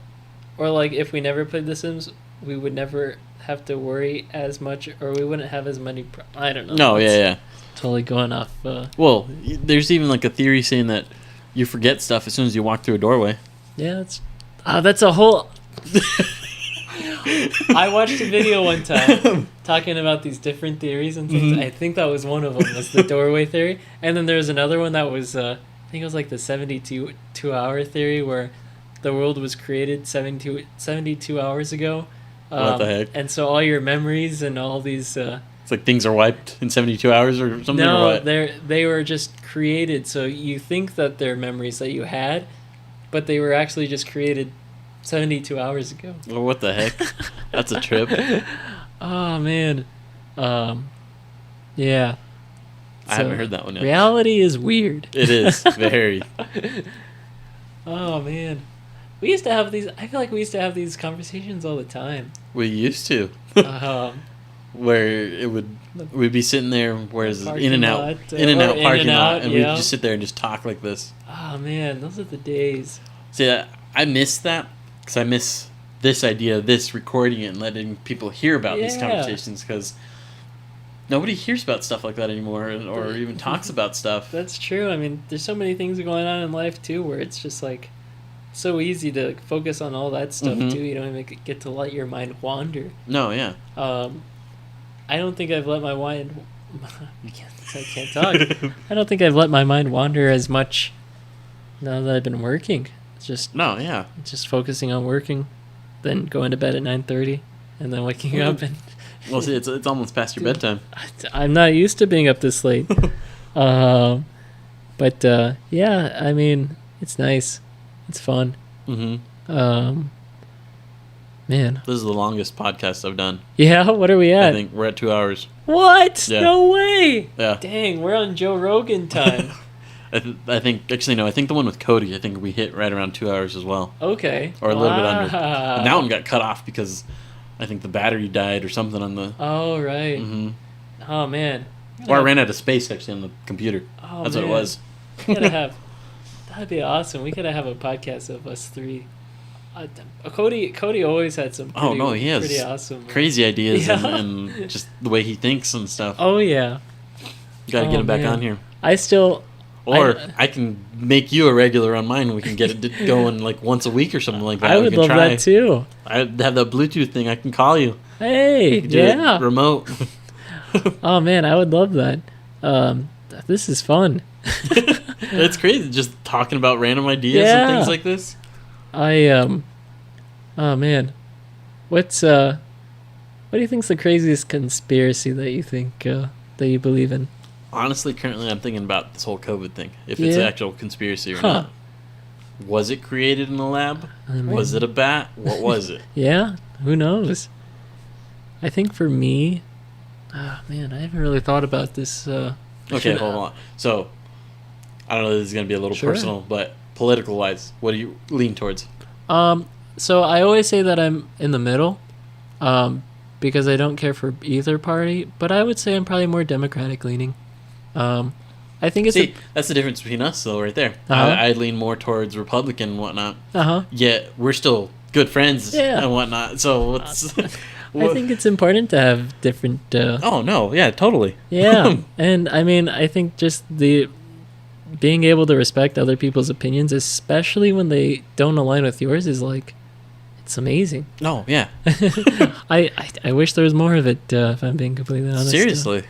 or like if we never played The Sims, we would never have to worry as much, or we wouldn't have as many. I don't know. No, yeah. Totally going off. Well, there's even like a theory saying that you forget stuff as soon as you walk through a doorway. Yeah, that's a whole. I watched a video one time talking about these different theories and things. Mm-hmm. I think that was one of them, was the doorway theory. And then there was another one that was, I think it was like the 72-hour theory, where the world was created 72 hours ago. What the heck? And so all your memories and all these... It's like things are wiped in 72 hours or something? No, or what? they were just created. So you think that they're memories that you had, but they were actually just created 72 hours ago. Well, what the heck? That's a trip. Oh, man. Yeah. I haven't heard that one yet. Reality is weird. It is. Very. Oh, man. We used to have these... I feel like we used to have these conversations all the time. We used to. Where we'd be sitting there, whereas in and out parking lot, and we'd just sit there and just talk like this. Oh, man. Those are the days. See, I miss that, because I miss this idea of this recording it and letting people hear about these conversations, because nobody hears about stuff like that anymore, or even talks about stuff. That's true. I mean, there's so many things going on in life too, where it's just like so easy to focus on all that stuff too. You don't even get to let your mind wander. No, yeah. I don't think I've let my mind. I can't talk. I don't think I've let my mind wander as much now that I've been working. It's just just focusing on working, then going to bed at 9:30, and then waking up and. Well, see, it's almost past your bedtime. I'm not used to being up this late. But yeah, I mean, it's nice. It's fun. Mm-hmm. Man. This is the longest podcast I've done. Yeah? What are we at? I think we're at 2 hours. What? Yeah. No way! Yeah. Dang, we're on Joe Rogan time. I think, actually, no, I think the one with Cody, I think we hit right around 2 hours as well. Okay. Or a little bit under. And that one got cut off because I think the battery died or something on the... Oh, right. Mm-hmm. Oh, man. Or I ran out of space, actually, on the computer. Oh, That's man. what it was. We gotta have... That'd be awesome. We gotta have a podcast of us three. Cody always had some pretty awesome... crazy ideas and just the way he thinks and stuff. Oh, yeah. You gotta get him back on here. Or I can make you a regular on mine. We can get it going like once a week or something like that. I would love that too. I have that Bluetooth thing. I can call you. Hey, yeah. Remote. Oh man, I would love that. This is fun. It's crazy just talking about random ideas and things like this. Oh man, what do you think's the craziest conspiracy that you think that you believe in? Honestly, currently I'm thinking about this whole COVID thing. If it's an actual conspiracy or not. Was it created in a lab? Was it a bat? What was it? Yeah, who knows? I think for me, man, I haven't really thought about this. Okay, hold on. So, I don't know if this is going to be a little personal, but political-wise, what do you lean towards? So I always say that I'm in the middle, because I don't care for either party, but I would say I'm probably more Democratic leaning. I think it's... that's the difference between us, though, right there. I lean more towards Republican and whatnot. Yet, we're still good friends and whatnot, so what's... I think it's important to have different... oh, no, yeah, totally. Yeah, and I mean, I think just the being able to respect other people's opinions, especially when they don't align with yours, is like... It's amazing. No, yeah. I wish there was more of it, if I'm being completely honest. Seriously.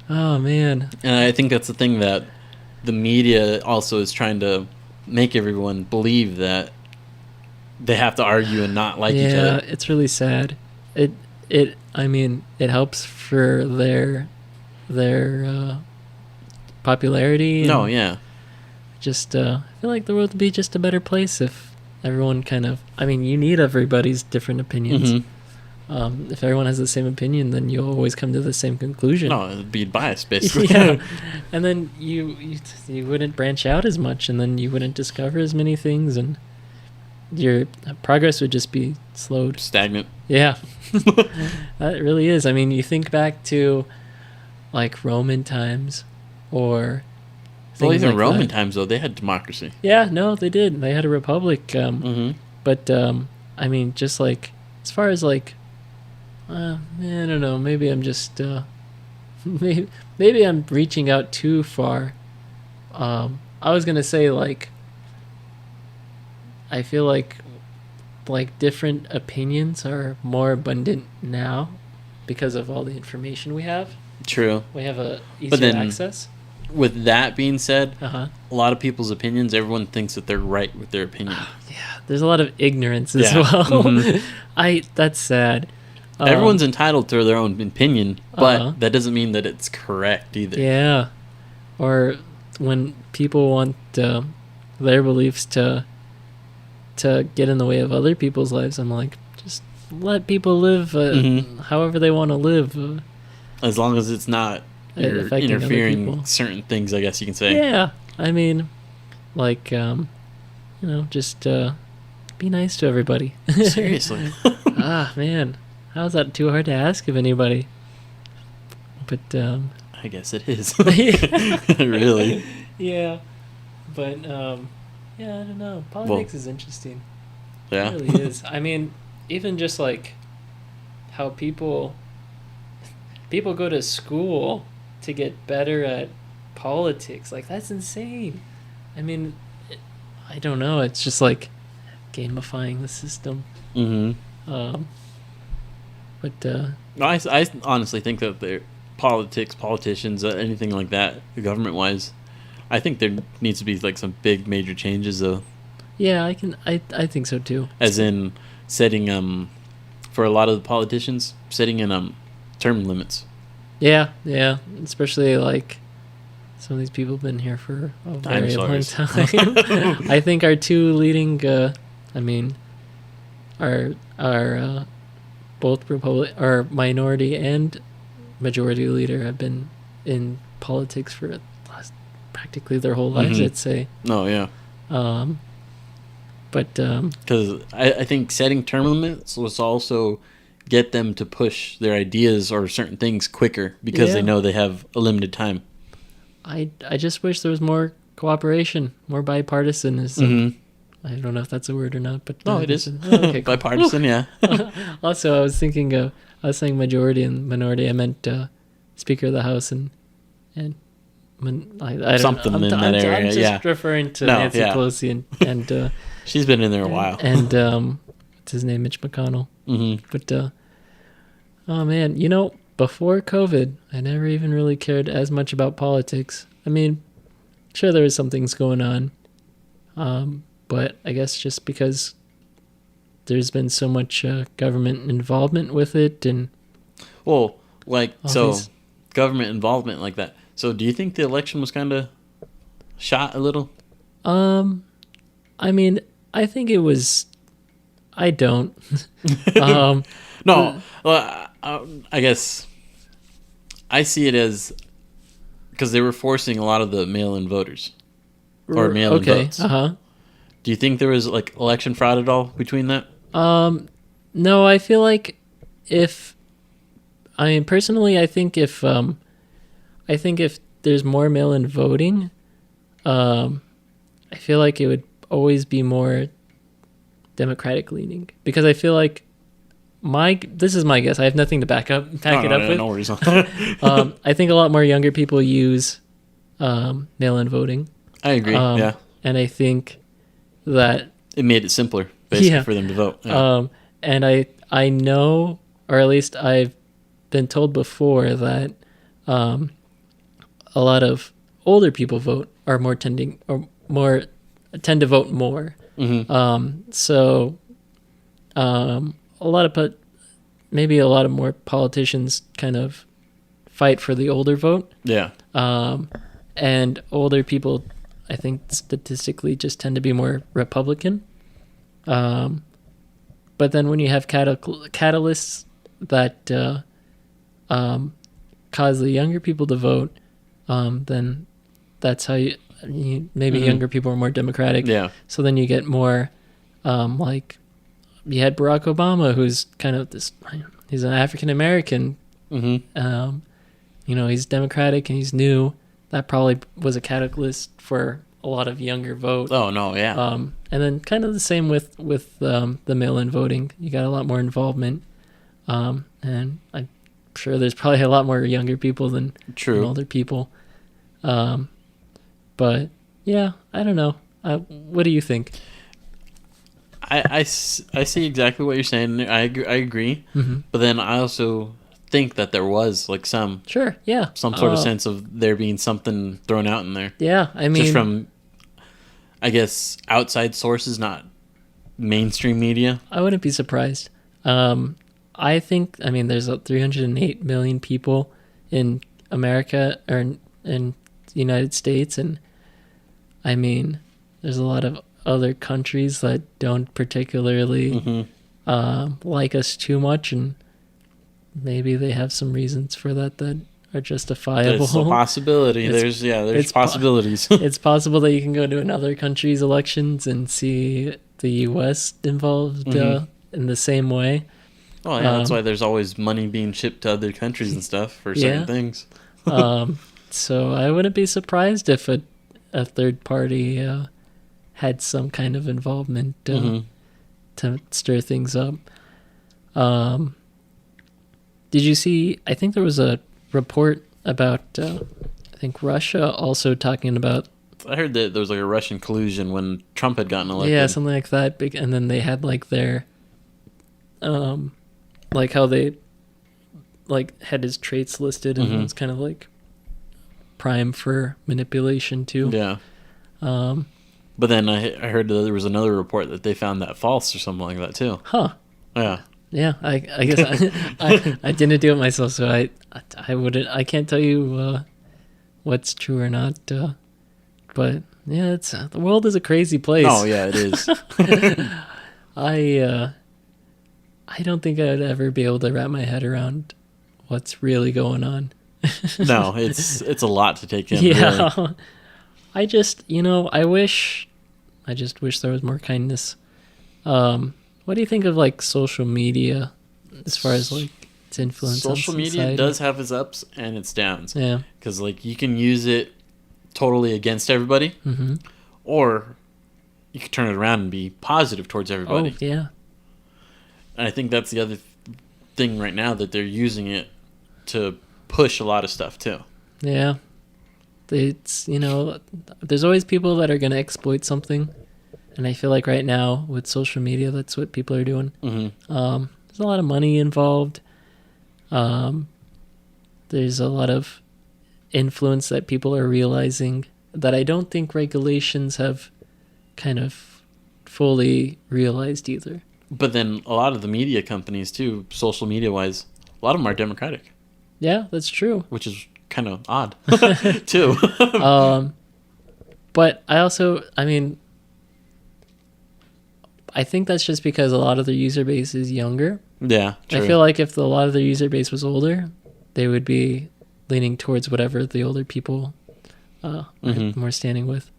Oh, man. And I think that's the thing that the media also is trying to make everyone believe, that they have to argue and not like each other. Yeah, it's really sad. I mean, it helps for their popularity. No, yeah. Just, I feel like the world would be just a better place if everyone kind of... I mean, you need everybody's different opinions. If everyone has the same opinion, then you'll always come to the same conclusion. No, it'd be biased, basically. Yeah, and then you wouldn't branch out as much, and then you wouldn't discover as many things, and your progress would just be slowed. Stagnant. Yeah, that really is. I mean, you think back to like Roman times, or Well, even like Roman that. times though, they had democracy. Yeah, no, they did. They had a republic. Mm-hmm. But I mean, just like as far as like, I don't know. Maybe I'm just maybe I'm reaching out too far. I was gonna say like, I feel like different opinions are more abundant now because of all the information we have. True. We have a But easier then- access. With that being said, Uh-huh. a lot of people's opinions, everyone thinks that they're right with their opinion. Yeah, there's a lot of ignorance as Yeah. well. Mhm. That's sad. Everyone's entitled to their own opinion, but Uh-huh. that doesn't mean that it's correct either. Yeah. Or when people want their beliefs to get in the way of other people's lives, I'm like, just let people live Mhm. however they want to live. As long as it's not Affecting other interfering people. certain things, I guess you can say. Yeah. I mean, like, just be nice to everybody. Seriously. Ah, man. How's that too hard to ask of anybody? But, I guess it is. Yeah. Really. Yeah. But, yeah, I don't know. Politics is interesting. Yeah. It really is. I mean, even just like how people go to school to get better at politics. Like, that's insane. I mean, I don't know. It's just like gamifying the system. Mm-hmm. But No, I honestly think that the politicians, anything like that, government-wise, I think there needs to be like some big major changes, though. yeah, I think so too. As in setting for a lot of the politicians, setting in term limits. Yeah, especially like some of these people have been here for a very long Dinosaurs. time. I think our two leading, our both our minority and majority leader have been in politics for practically their whole lives. Mhm. I'd say. No, yeah. But Because I think setting term limits was also get them to push their ideas or certain things quicker because they Yeah. know they have a limited time. I just wish there was more cooperation, more bipartisanism. Mm-hmm. I don't know if that's a word or not, but No, it is. Okay, cool. Bipartisan, yeah. Also, I was saying majority and minority. I meant Speaker of the House and I don't Something know. in that area, I'm just yeah. referring to No, Nancy yeah. Pelosi and She's been in there a while. and what's his name, Mitch McConnell. Mm-hmm. But oh man, before COVID, I never even really cared as much about politics. I mean, sure there was some things going on, but I guess just because there's been so much government involvement with it, and Well, like, all so these- government involvement like that. So do you think the election was kind of shot a little? I mean, I think it was. I don't. No, well, I guess I see it as because they were forcing a lot of the mail-in voters or mail-in Okay. votes. Uh-huh. Do you think there was like election fraud at all between that? No, I feel like personally, I think if there's more mail-in voting, I feel like it would always be more Democratic leaning, because I feel like this is my guess. I have nothing to back it up with. No worries. I think a lot more younger people use mail-in voting. I agree. Yeah, And I think that it made it simpler basically Yeah. for them to vote. Yeah. and I know, or at least I've been told before, that a lot of older people tend to vote more. Mm-hmm. So maybe a lot of more politicians kind of fight for the older vote. Yeah. And older people, I think statistically, just tend to be more Republican. But then when you have catalysts that cause the younger people to vote, then that's how maybe younger people are more democratic. Yeah. So then you get more, like, you had Barack Obama, who's kind of he's an African American. He's democratic and he's new. That probably was a catalyst for a lot of younger vote. Oh no, yeah. And then kind of the same with the mail-in voting. You got a lot more involvement, and I'm sure there's probably a lot more younger people than older people. But yeah, I don't know. What do you think? I see exactly what you're saying. I agree. But then I also think that there was like some sort of sense of there being something thrown out in there. Yeah, I mean, just from, I guess, outside sources, not mainstream media. I wouldn't be surprised. I think, I mean, there's 308 million people in America or in the United States, and I mean, there's a lot of other countries that don't particularly like us too much, and maybe they have some reasons for that are justifiable. There's a possibility. There's possibilities. It's possible that you can go to another country's elections and see the U.S. involved in the same way. Oh yeah, that's why there's always money being shipped to other countries and stuff for certain things. So I wouldn't be surprised if a third party had some kind of involvement to stir things up. Did you see, I think there was a report about, I think Russia also talking about... I heard that there was like a Russian collusion when Trump had gotten elected. Yeah, something like that. And then they had like their, like how they like had his traits listed, and it's kind of like prime for manipulation too. Yeah. But then I heard that there was another report that they found that false or something like that too. Huh. Yeah. Yeah, I guess I didn't do it myself, so I wouldn't. I can't tell you what's true or not. But yeah, the world is a crazy place. Oh yeah, it is. I don't think I'd ever be able to wrap my head around what's really going on. No, it's a lot to take in. Yeah, really. I just wish there was more kindness. What do you think of like social media as far as like its influence on social media society? does have its ups and its downs. Yeah, because like you can use it totally against everybody, or you can turn it around and be positive towards everybody. Oh yeah. And I think that's the other thing right now, that they're using it to push a lot of stuff too. Yeah, it's there's always people that are going to exploit something. And I feel like right now with social media, that's what people are doing. There's a lot of money involved. There's a lot of influence that people are realizing that I don't think regulations have kind of fully realized either. But then a lot of the media companies too, social media wise, a lot of them are democratic. Yeah, that's true. Which is kind of odd too. But I think that's just because a lot of their user base is younger. Yeah, true. I feel like if a lot of their user base was older, they would be leaning towards whatever the older people are more standing with.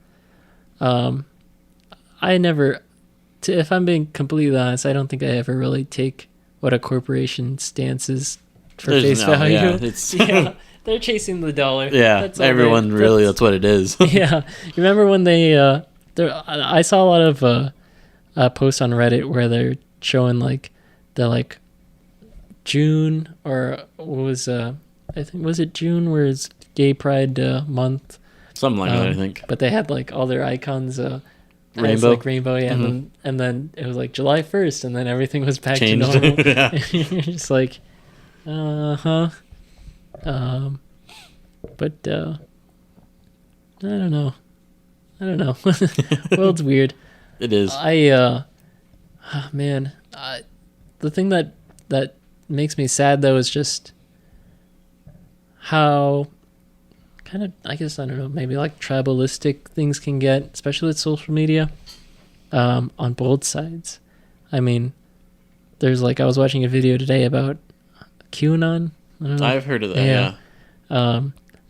If I'm being completely honest, I don't think I ever really take what a corporation stance is for face value. Yeah, they're chasing the dollar. Yeah, that's what it is. Yeah, you remember when I saw a lot of posts on Reddit where they're showing like June, or what was I think, was it June, where it's Gay Pride month, something like that, I think. But they had like all their icons rainbow, yeah, and then it was like July 1st, and then everything was back to normal. Yeah. You're just like, but I don't know. World's weird. It is. The thing that makes me sad though is just how kind of, I guess, I don't know, maybe like tribalistic things can get, especially with social media, on both sides. I mean, there's like, I was watching a video today about QAnon. I don't know. I've heard of that. Yeah.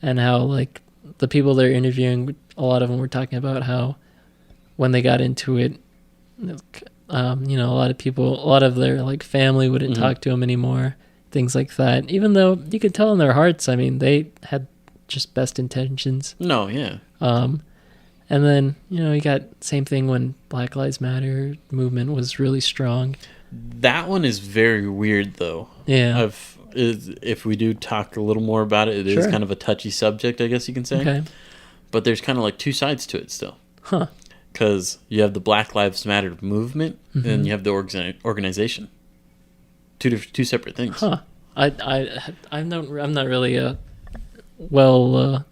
And how like the people they're interviewing, a lot of them were talking about how when they got into it, a lot of their like family wouldn't talk to them anymore, things like that. Even though you could tell in their hearts, I mean, they had just best intentions. No, yeah. And then, you got same thing when Black Lives Matter movement was really strong. That one is very weird, though. Yeah. If we do talk a little more about it, it is kind of a touchy subject, I guess you can say. Okay. But there's kind of like two sides to it still. Huh. Because you have the Black Lives Matter movement, and you have the organization. Two separate things. Huh. I'm not really well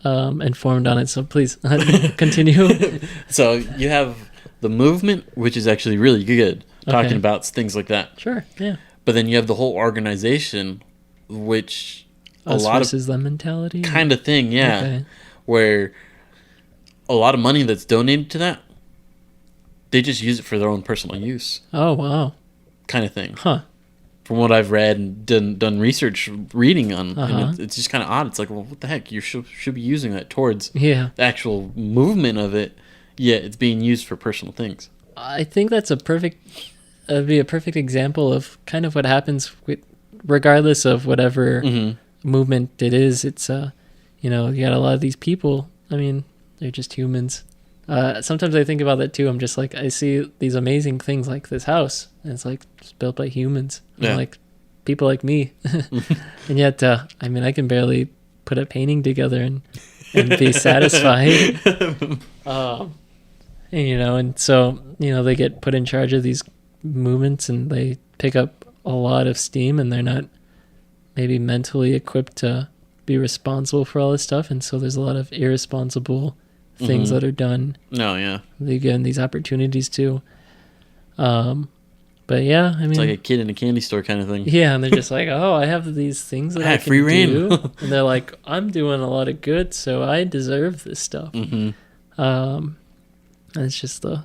informed on it, so please continue. So you have the movement, which is actually really good, talking about things like that. Sure, yeah. But then you have the whole organization, which Us versus them mentality kind of thing, yeah. Okay. Where a lot of money that's donated to that, they just use it for their own personal use. Oh, wow. Kind of thing. Huh. From what I've read and done research reading on, and it's just kind of odd. It's like, well, what the heck? You should be using that towards the actual movement of it, yet it's being used for personal things. I think that's it'd be a perfect example of kind of what happens with, regardless of whatever movement it is. It's you got a lot of these people. I mean, they're just humans. Sometimes I think about that too. I'm just like, I see these amazing things like this house, and it's like it's built by humans, like people like me. And yet, I mean, I can barely put a painting together and be satisfied. And so they get put in charge of these movements, and they pick up a lot of steam, and they're not maybe mentally equipped to be responsible for all this stuff, and so there's a lot of irresponsible things that are done. No, yeah. They get these opportunities too. But yeah, I mean, it's like a kid in a candy store kind of thing. Yeah, and they're just like, oh, I have these things that I can free reign. do, and they're like, I'm doing a lot of good, so I deserve this stuff. And it's just the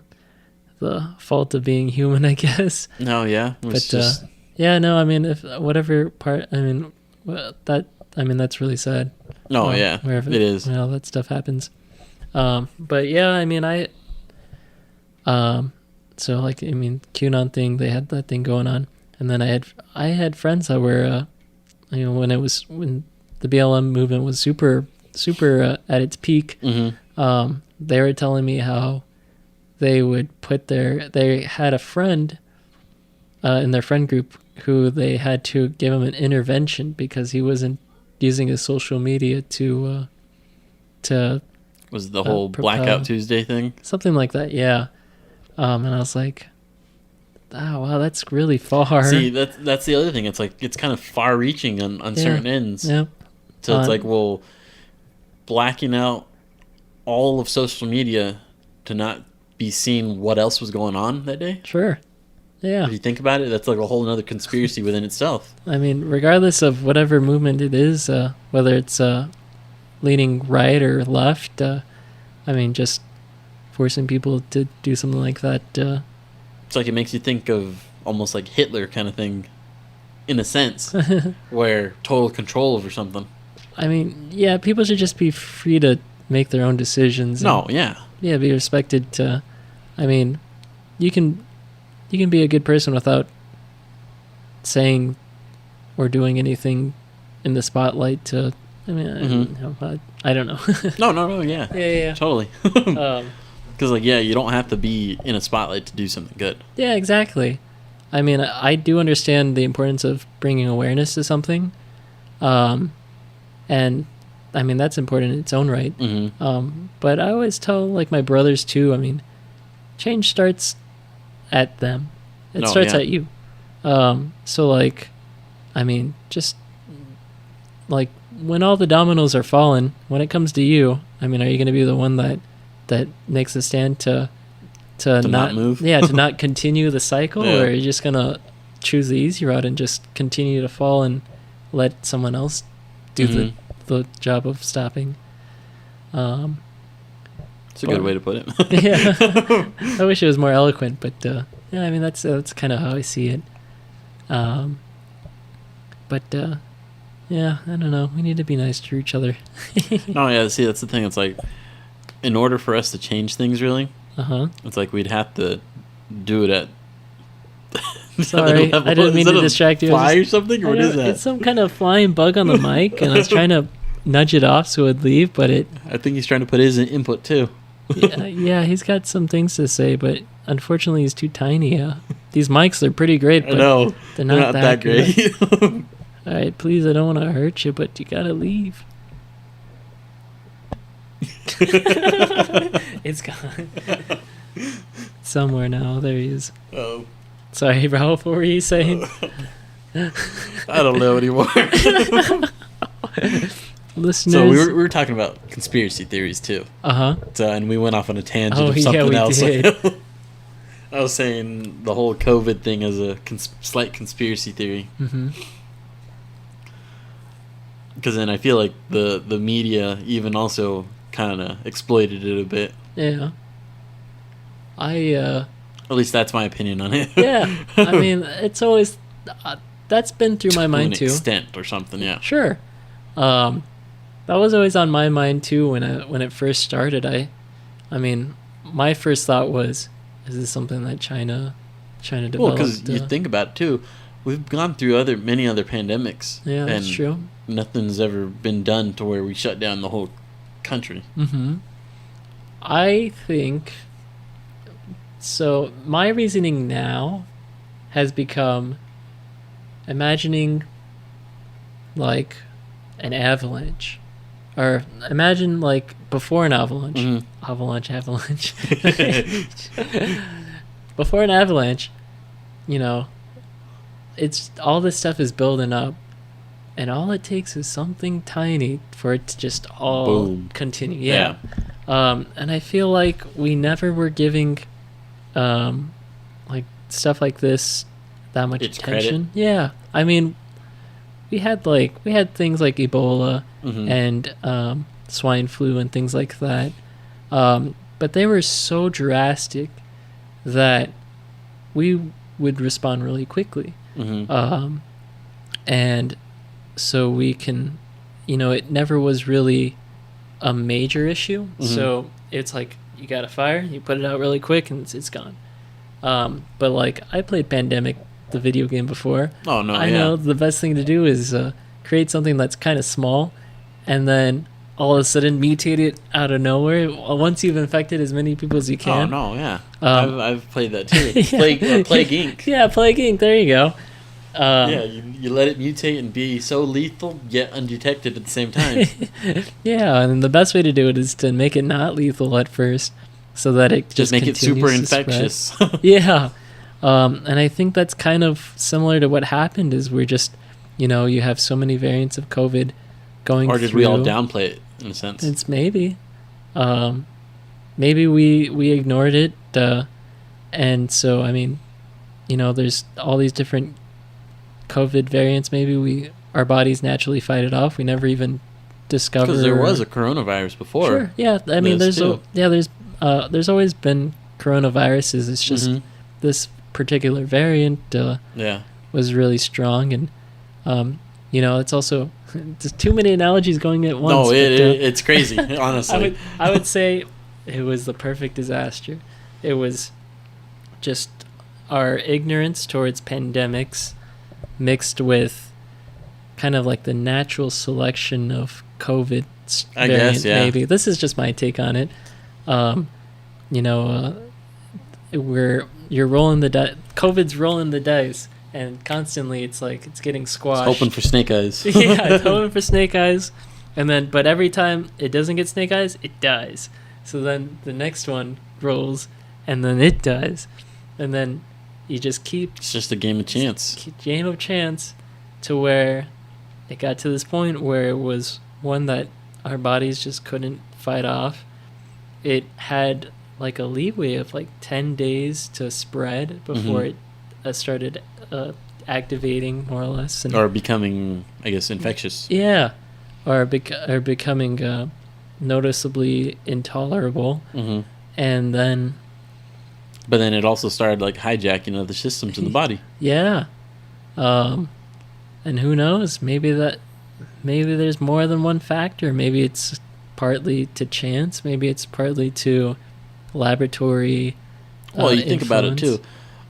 fault of being human, I guess. No, yeah, but yeah, no, I mean, if whatever part, I mean, that's really sad. No, yeah, it is. All that stuff happens. But yeah, I mean, so like, I mean, QAnon thing, they had that thing going on, and then I had friends that were, when the BLM movement was super at its peak, they were telling me how they would they had a friend in their friend group who they had to give him an intervention because he wasn't using his social media to was the whole Blackout Tuesday thing? Something like that, yeah. And I was like, oh, wow, that's really far. See, that's the other thing. It's like, it's kind of far-reaching on certain ends. Yeah. So it's like, well, blacking out all of social media to not be seeing what else was going on that day? Sure. Yeah. If you think about it, that's like a whole other conspiracy within itself. I mean, regardless of whatever movement it is, whether it's leaning right or left, I mean, just forcing people to do something like that. It's like it makes you think of almost like Hitler kind of thing, in a sense, where total control over something. I mean, yeah, people should just be free to make their own decisions. Yeah, be respected. I mean, you can be a good person without saying or doing anything in the spotlight to. I mean, I don't know. No, yeah. Yeah. Totally. Because, you don't have to be in a spotlight to do something good. Yeah, exactly. I mean, I do understand the importance of bringing awareness to something. And, I mean, that's important in its own right. But I always tell, like, my brothers, too, I mean, change starts at them. It starts at you. So, like, I mean, just, like, when all the dominoes are falling, when it comes to you, I mean, are you going to be the one that makes a stand to not move? Yeah, to not continue the cycle, or are you just going to choose the easy route and just continue to fall and let someone else do the job of stopping? It's a good way to put it. Yeah. I wish it was more eloquent, but yeah, I mean, that's kind of how I see it. But yeah, I don't know. We need to be nice to each other. No, yeah. See, that's the thing. It's like, in order for us to change things, really, it's like we'd have to do it at. Sorry, I didn't mean to distract you. Fly or something, or what is that? It's some kind of flying bug on the mic, and I was trying to nudge it off so it'd leave, but it. I think he's trying to put his input too. Yeah, he's got some things to say, but unfortunately, he's too tiny. These mics are pretty great, but I know. they're not that great. All right, please, I don't want to hurt you, but you gotta leave. It's gone. Somewhere now. There he is. Oh. Sorry, Ralph, what were you saying? I don't know anymore. Listeners. So we were talking about conspiracy theories too. And we went off on a tangent of something else. Did. I was saying the whole COVID thing is a slight conspiracy theory. Because then I feel like the media even also kind of exploited it a bit. Yeah. At least that's my opinion on it. Yeah. I mean, it's always... that's been through my mind, too. To an extent or something, yeah. Sure. That was always on my mind, too, when it first started. I mean, my first thought was, is this something that China developed? Well, because you think about it, too. We've gone through many other pandemics. Yeah, that's true. Nothing's ever been done to where we shut down the whole country. I think... So, my reasoning now has become imagining, like, an avalanche. Or imagine, like, before an avalanche. Avalanche. Before an avalanche, you know, it's all this stuff is building up, and all it takes is something tiny for it to just all Boom. continue. Yeah. And I feel like we never were giving... like stuff like this that much attention. Credit. Yeah, I mean, we had things like Ebola and swine flu and things like that, but they were so drastic that we would respond really quickly, and so we can, it never was really a major issue. So it's like, you got a fire, you put it out really quick, and it's gone. But, like, I played Pandemic, the video game, before. Oh, no, I know the best thing to do is create something that's kind of small, and then all of a sudden mutate it out of nowhere once you've infected as many people as you can. Oh, no, yeah. I've played that, too. Plague Inc. Yeah, Plague Inc. There you go. Yeah, you let it mutate and be so lethal, yet undetected at the same time. Yeah, and the best way to do it is to make it not lethal at first, so that it just make it super infectious. Yeah, and I think that's kind of similar to what happened. Is we're just, you have so many variants of COVID going through. Or did we all downplay it in a sense? It's maybe we ignored it, and so I mean, there's all these different COVID variants. Maybe our bodies naturally fight it off. We never even discovered. Because there was a coronavirus before. Sure. Yeah. I mean, there's always been coronaviruses. It's just this particular variant was really strong, and it's also just too many analogies going at once. No, it's crazy. Honestly, I would say it was the perfect disaster. It was just our ignorance towards pandemics, mixed with kind of like the natural selection of COVID variant, maybe. This is just my take on it. You're rolling the dice. COVID's rolling the dice, and constantly it's like it's getting squashed. It's hoping for snake eyes. Yeah, it's hoping for snake eyes, but every time it doesn't get snake eyes, it dies. So then the next one rolls, and then it dies, and then you just keep... It's just a game of chance. Game of chance, to where it got to this point where it was one that our bodies just couldn't fight off. It had like a leeway of like 10 days to spread before it started activating, more or less. Or becoming, I guess, infectious. Yeah. Or becoming noticeably intolerable. And then... But then it also started like hijacking other systems in the body. Yeah. And who knows? Maybe there's more than one factor. Maybe it's partly to chance. Maybe it's partly to laboratory. Well, you think about it influence. too.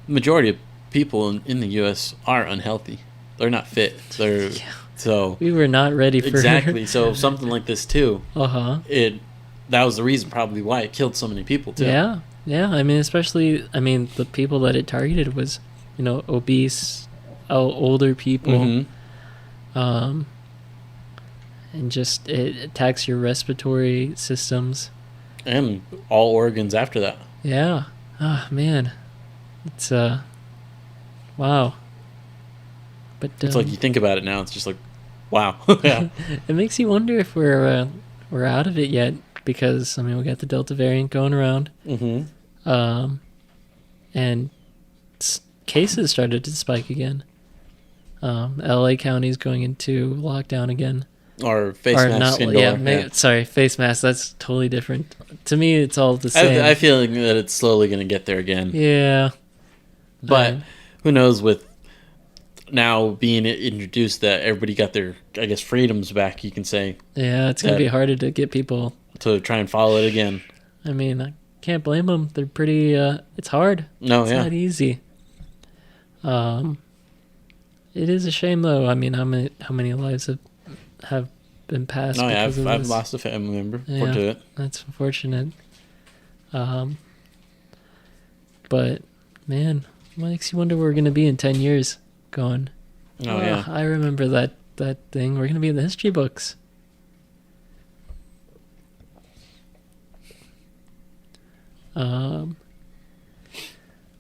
Majority of people in the U.S. are unhealthy. They're not fit. They're so We were not ready for exactly. So something like this too. Uh-huh. That was the reason probably why it killed so many people too. Yeah. Yeah. I mean, especially the people that it targeted was, obese, older people. Mm-hmm. And just it attacks your respiratory systems. And all organs after that. Yeah. Oh man. It's wow. But It's like you think about it now, it's just like, wow. Yeah. It makes you wonder if we're out of it yet, because we got the Delta variant going around. Mm-hmm. And cases started to spike again. LA County's going into lockdown again. Or face mask indoor. Sorry, face mask. That's totally different. To me, it's all the same. I feel like that it's slowly going to get there again. Yeah. But who knows, with now being introduced that everybody got their, I guess, freedoms back, you can say. Yeah, it's going to be harder to get people to try and follow it again. I can't blame them. They're pretty, it's hard. No, it's not easy. It is a shame, though. How many lives have been passed? Oh, yeah, I've lost a family member to it. That's unfortunate. But, man, what makes you wonder where we're going to be in 10 years going? Oh, yeah. I remember that thing. We're going to be in the history books.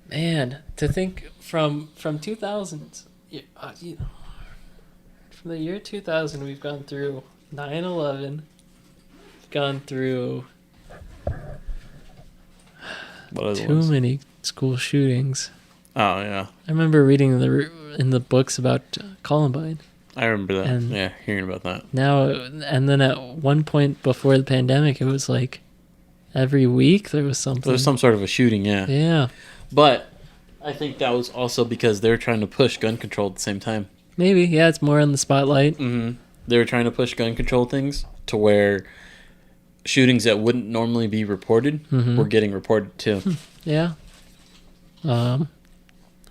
Man, to think from 2000s, from the year 2000, we've gone through 9/11, we've gone through too many school shootings. Oh, yeah. I remember reading in the books about Columbine. I remember that. Hearing about that. Now, and then at one point before the pandemic, it was like every week there was something. There was some sort of a shooting, yeah. Yeah. But I think that was also because they were trying to push gun control at the same time. Maybe, yeah, it's more on the spotlight. Mm-hmm. They were trying to push gun control things to where shootings that wouldn't normally be reported were getting reported too. Yeah.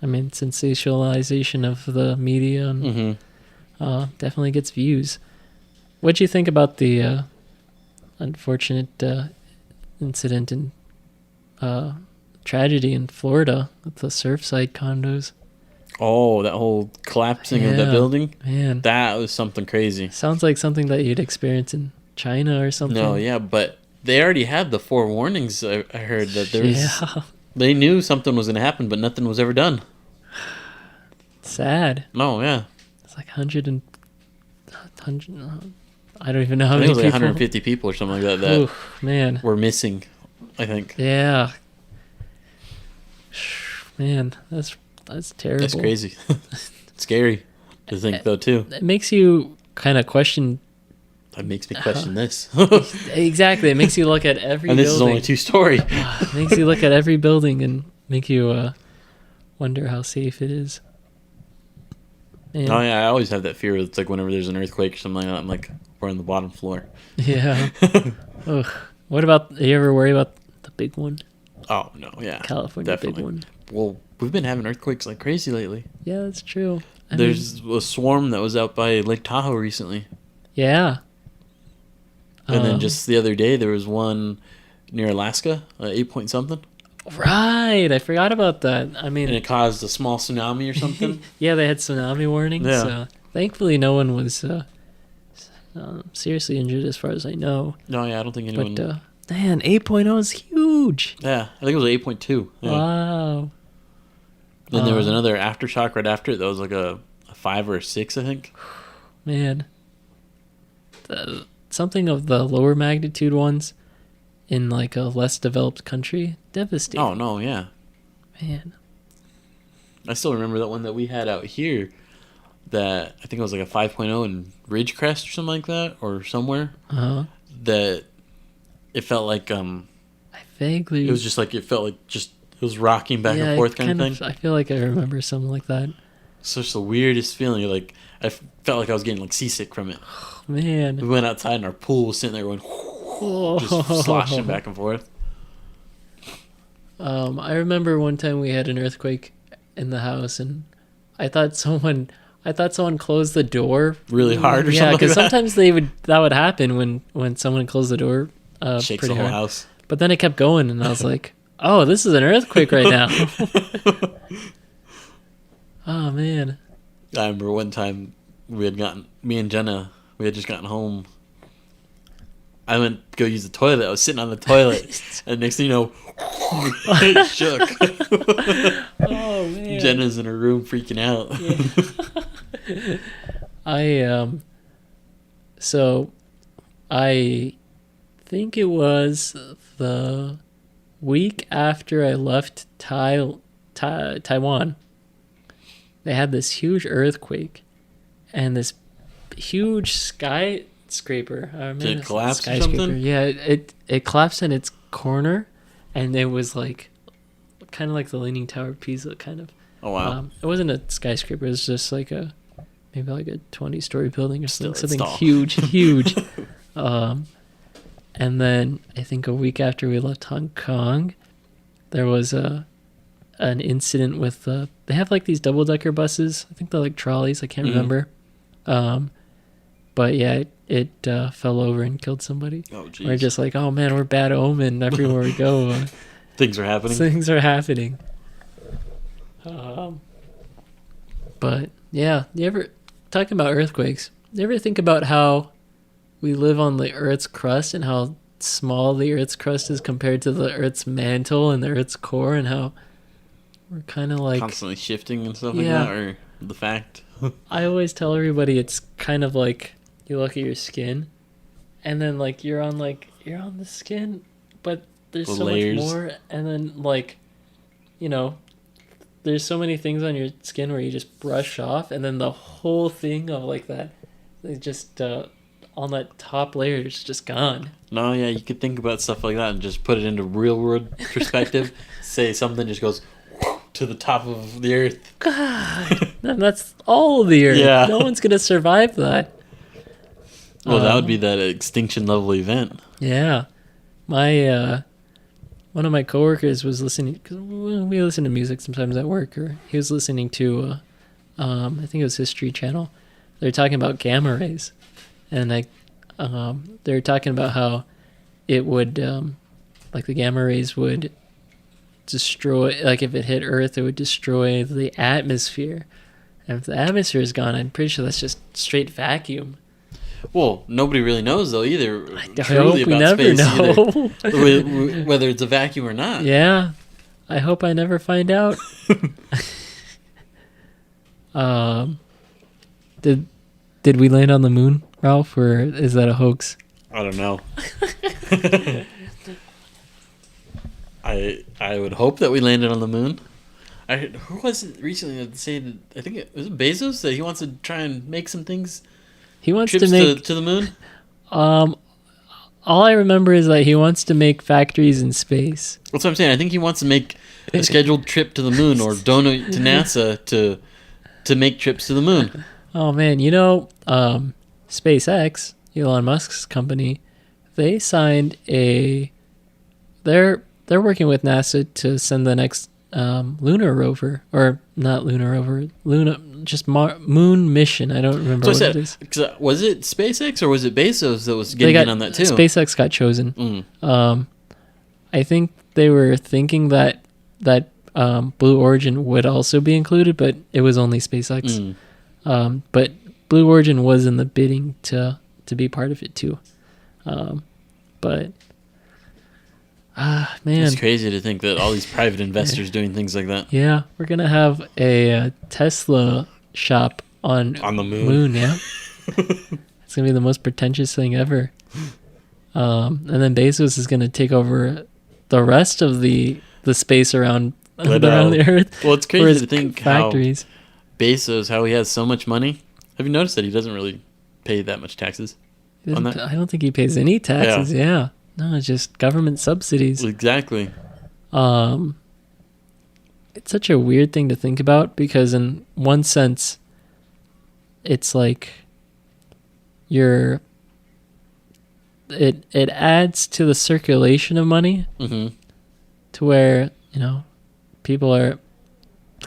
Sensationalization of the media and definitely gets views. What'd you think about the unfortunate incident and tragedy in Florida with the Surfside condos? Oh, that whole collapsing of that building? Man. That was something crazy. Sounds like something that you'd experience in China or something. No, yeah, but they already had the forewarnings. I heard that there was... They knew something was going to happen, but nothing was ever done. Sad. No, yeah. It's like 100 I don't even know how many people. It was like 150 people or something like that man. were missing, I think. Yeah. Man, that's terrible. That's crazy. It's scary to think, though, too. It makes you kind of question. It makes me question this. Exactly. It makes you look at every and building. this is only 2-story. It makes you look at every building and make you wonder how safe it is. And oh, yeah. I always have that fear. It's like whenever there's an earthquake or something like that, I'm like, we're on the bottom floor. Yeah. Ugh. What about, you ever worry about the big one? Oh, no. Yeah. California definitely. Big one. Well, we've been having earthquakes like crazy lately. Yeah, that's true. There's a swarm that was out by Lake Tahoe recently. Yeah. And then just the other day, there was one near Alaska, 8 something. Right, I forgot about that. And it caused a small tsunami or something. Yeah, they had tsunami warnings. Yeah. So thankfully, no one was seriously injured, as far as I know. No, yeah, I don't think anyone. But man, 8.0 is huge. Yeah, I think it was 8.2. Yeah. Wow. Then there was another aftershock right after it. That was like a 5 or a 6, I think. Man. Something of the lower magnitude ones in like a less developed country, devastating. Oh, no, yeah. Man. I still remember that one that we had out here that I think it was like a 5.0 in Ridgecrest or something like that, or somewhere. That it felt like... I vaguely... It was just like, it felt like just... It was rocking back and forth kind of thing. I feel like I remember something like that. Such the weirdest feeling. Like I felt like I was getting like seasick from it. Man. We went outside and our pool was sitting there going, just sloshing back and forth. I remember one time we had an earthquake in the house, and I thought someone closed the door really hard or yeah, something. because sometimes that would happen when someone closed the door Shakes pretty the whole hard. house. But then it kept going, and I was like, oh, this is an earthquake right now. Oh man. I remember one time me and Jenna, we had just gotten home. I went to go use the toilet. I was sitting on the toilet, and next thing you know, it shook. Oh man. Jenna's in her room freaking out. Yeah. So I think it was the week after I left Taiwan. They had this huge earthquake and this huge skyscraper. Did it collapse or something? Yeah, it collapsed in its corner, and it was like kind of like the Leaning Tower of Pisa, kind of. Oh wow! It wasn't a skyscraper. It was just like maybe like a 20-story building or something tall. huge. And then I think a week after we left Hong Kong, there was an incident with they have like these double-decker buses. I think they're like trolleys. I can't remember. But yeah, it fell over and killed somebody. Oh geez. We're just like, oh man, we're bad omen everywhere we go. Things are happening. Things are happening. But yeah, you ever talking about earthquakes? You ever think about how we live on the Earth's crust and how small the Earth's crust is compared to the Earth's mantle and the Earth's core, and how we're kind of like constantly shifting and stuff like that, or the fact? I always tell everybody it's kind of like you look at your skin, and then like you're on the skin, but there's The so layers. much more, and then like, you know, there's so many things on your skin where you just brush off, and then the whole thing of like that, it just on that top layer is just gone. No, yeah, you could think about stuff like that and just put it into real world perspective. Say something just goes to the top of the earth. God, and that's all of the earth. Yeah. No one's gonna survive that. Well, that would be that extinction level event. Yeah, my one of my coworkers was listening, because we listen to music sometimes at work, or he was listening to I think it was History Channel. They were talking about gamma rays, and they were talking about how it would like the gamma rays would destroy, like if it hit Earth, it would destroy the atmosphere, and if the atmosphere is gone, I'm pretty sure that's just straight vacuum. Well, nobody really knows though either. I hope we never know. Either, whether it's a vacuum or not. Yeah, I hope I never find out. Did we land on the moon, Ralph, or is that a hoax? I don't know. I would hope that we landed on the moon. Who was it recently that said? I think it was Bezos that he wants to try and make some things. He wants Trips to make to the moon. All I remember is that he wants to make factories in space. That's what I'm saying. I think he wants to make a scheduled trip to the moon, or donate to NASA to make trips to the moon. Oh man, SpaceX, Elon Musk's company, they signed they're working with NASA to send the next lunar rover, or not lunar rover, moon mission. I don't remember what it is. Was it SpaceX or was it Bezos that was getting in on that too? SpaceX got chosen. I think they were thinking that Blue Origin would also be included, but it was only SpaceX. But Blue Origin was in the bidding to be part of it too. But man, it's crazy to think that all these private investors doing things like that. Yeah, we're gonna have a Tesla shop on the moon. Yeah, it's gonna be the most pretentious thing ever. And then Bezos is gonna take over the rest of the space around the Earth. Well, it's crazy to think factories. How he has so much money. Have you noticed that he doesn't really pay that much taxes on that? I don't think he pays any taxes. Yeah. No, it's just government subsidies. Exactly. it's such a weird thing to think about, because in one sense it's like you're it adds to the circulation of money, to where, you know, people are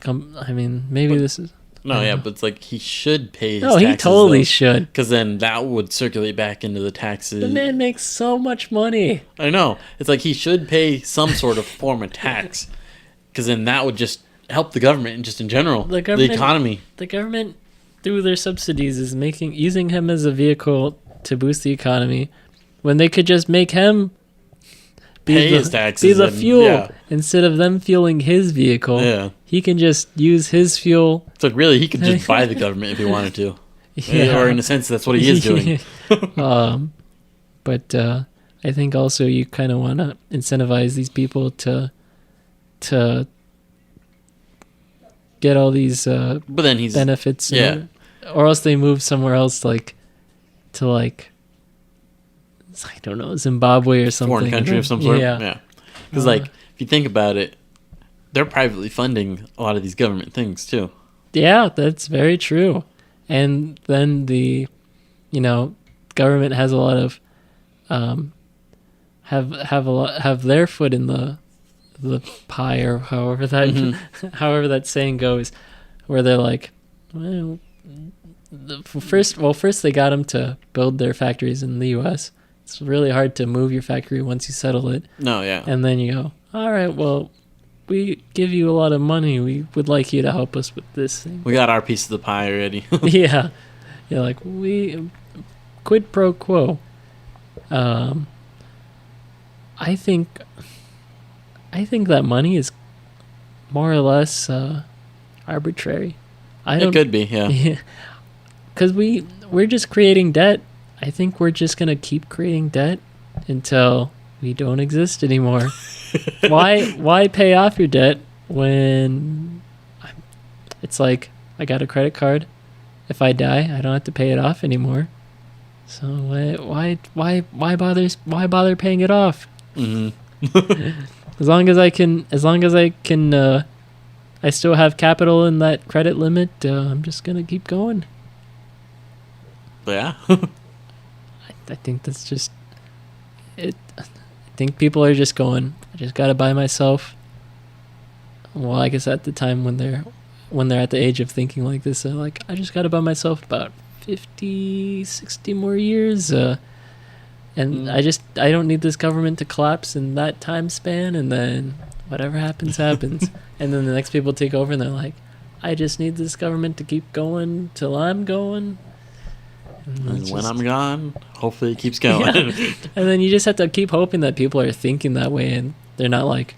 I mean, maybe this is no, yeah, but it's like he should pay his no, taxes. he totally should, because then that would circulate back into the taxes. the man makes so much money. I know. It's like he should pay some sort of form of tax, because then that would just help the government and just in general, the economy. The government, through their subsidies, is using him as a vehicle to boost the economy, when they could just make him pay his taxes, be the fuel, instead of them fueling his vehicle. Yeah, he can just use his fuel. It's like, really, he could just buy the government if he wanted to. Yeah. Or in a sense, that's what he is doing. But I think also you kind of want to incentivize these people to get all these but then he's benefits, or else they move somewhere else, like to like, I don't know, Zimbabwe or something, foreign country of some sort. Yeah, because like, if you think about it, they're privately funding a lot of these government things too. Yeah, that's very true. And then the, you know, government has a lot of have their foot in the pie, or however that however that saying goes, where they're like, well, first they got them to build their factories in the U.S. It's really hard to move your factory once you settle it. No, yeah. And then you go, all right, well, we give you a lot of money. We would like you to help us with this thing. We got our piece of the pie already. Yeah. Yeah, like, we quid pro quo. I think that money is more or less arbitrary. It could be, yeah. Because we're just creating debt. I think we're just gonna keep creating debt until we don't exist anymore. Why pay off your debt when it's like, I got a credit card. If I die, I don't have to pay it off anymore. So why bother paying it off? As long as I can, I still have capital in that credit limit. I'm just gonna keep going. Yeah. I think that's just it. I think people are just going, I just gotta buy myself. Well, I guess at the time when they're at the age of thinking like this, they're like, I just gotta buy myself about 50, 60 more years. And I don't need this government to collapse in that time span, and then whatever happens, happens. And then the next people take over and they're like, I just need this government to keep going till I'm going. And when I'm gone, hopefully it keeps going. Yeah. And then you just have to keep hoping that people are thinking that way, and they're not like,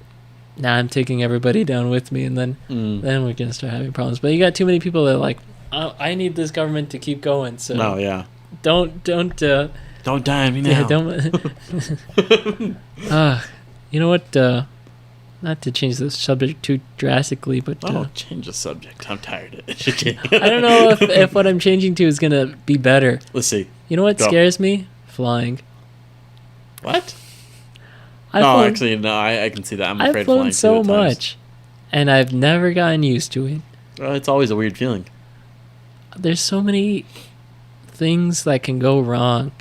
nah, I'm taking everybody down with me, and then we're gonna start having problems. But you got too many people that are like, I need this government to keep going. So no, yeah. Don't die on me now. Yeah, don't. You know what? Not to change the subject too drastically, but change the subject. I'm tired of it. I don't know if what I'm changing to is gonna be better. Let's see. You know what scares me? Flying. What? Actually, no. I can see that. I'm afraid I've flown flying so much, and I've never gotten used to it. It's always a weird feeling. There's so many things that can go wrong.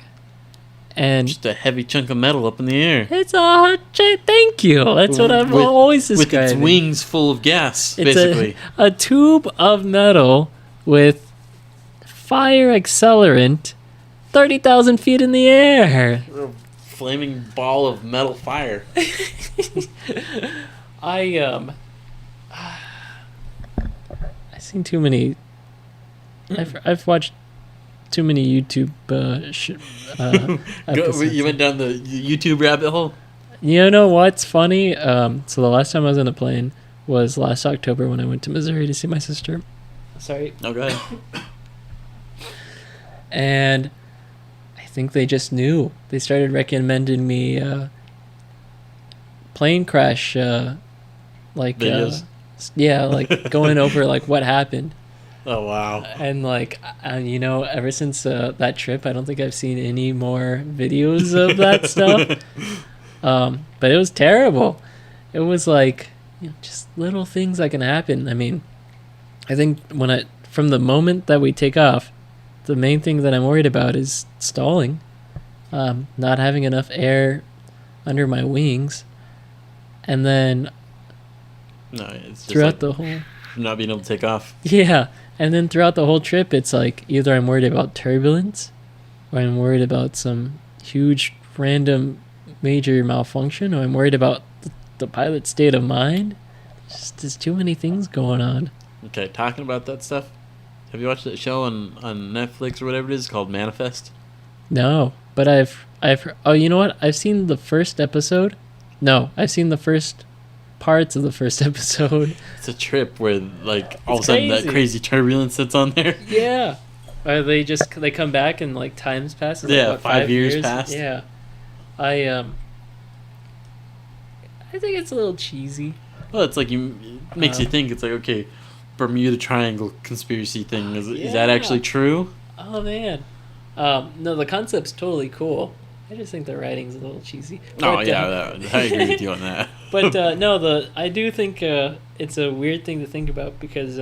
And just a heavy chunk of metal up in the air. It's thank you. That's what I've always described. With its wings full of gas, basically. A tube of metal with fire accelerant 30,000 feet in the air. A flaming ball of metal fire. I've seen too many. I've watched too many YouTube episodes. You went down the YouTube rabbit hole? You know what's funny? So the last time I was on a plane was last October when I went to Missouri to see my sister. Sorry. Oh, go ahead. And I think they just knew. They started recommending me plane crash videos. Like going over like what happened. Oh, wow. And like, ever since that trip, I don't think I've seen any more videos of that stuff. But it was terrible. It was like, just little things that can happen. I mean, I think from the moment that we take off, the main thing that I'm worried about is stalling, not having enough air under my wings, and then No, it's just throughout like the whole not being able to take off. yeah, and then throughout the whole trip, it's like either I'm worried about turbulence, or I'm worried about some huge random major malfunction, or I'm worried about the pilot's state of mind. Just there's too many things going on. Okay, talking about that stuff. Have you watched that show on Netflix or whatever it is called Manifest? No, but oh, you know what? I've seen the first episode. No, I've seen the first parts of the first episode. It's a trip where like all of a sudden crazy. that crazy turbulence that's on there. Yeah. They come back and like times pass. Yeah, like, what, 5 years passed. Yeah. I think it's a little cheesy. Well, it's like it makes you think. It's like, okay, Bermuda Triangle conspiracy thing is that actually true? Oh man. No, the concept's totally cool. I just think the writing's a little cheesy. Oh yeah, I agree with you on that. But no, I do think it's a weird thing to think about because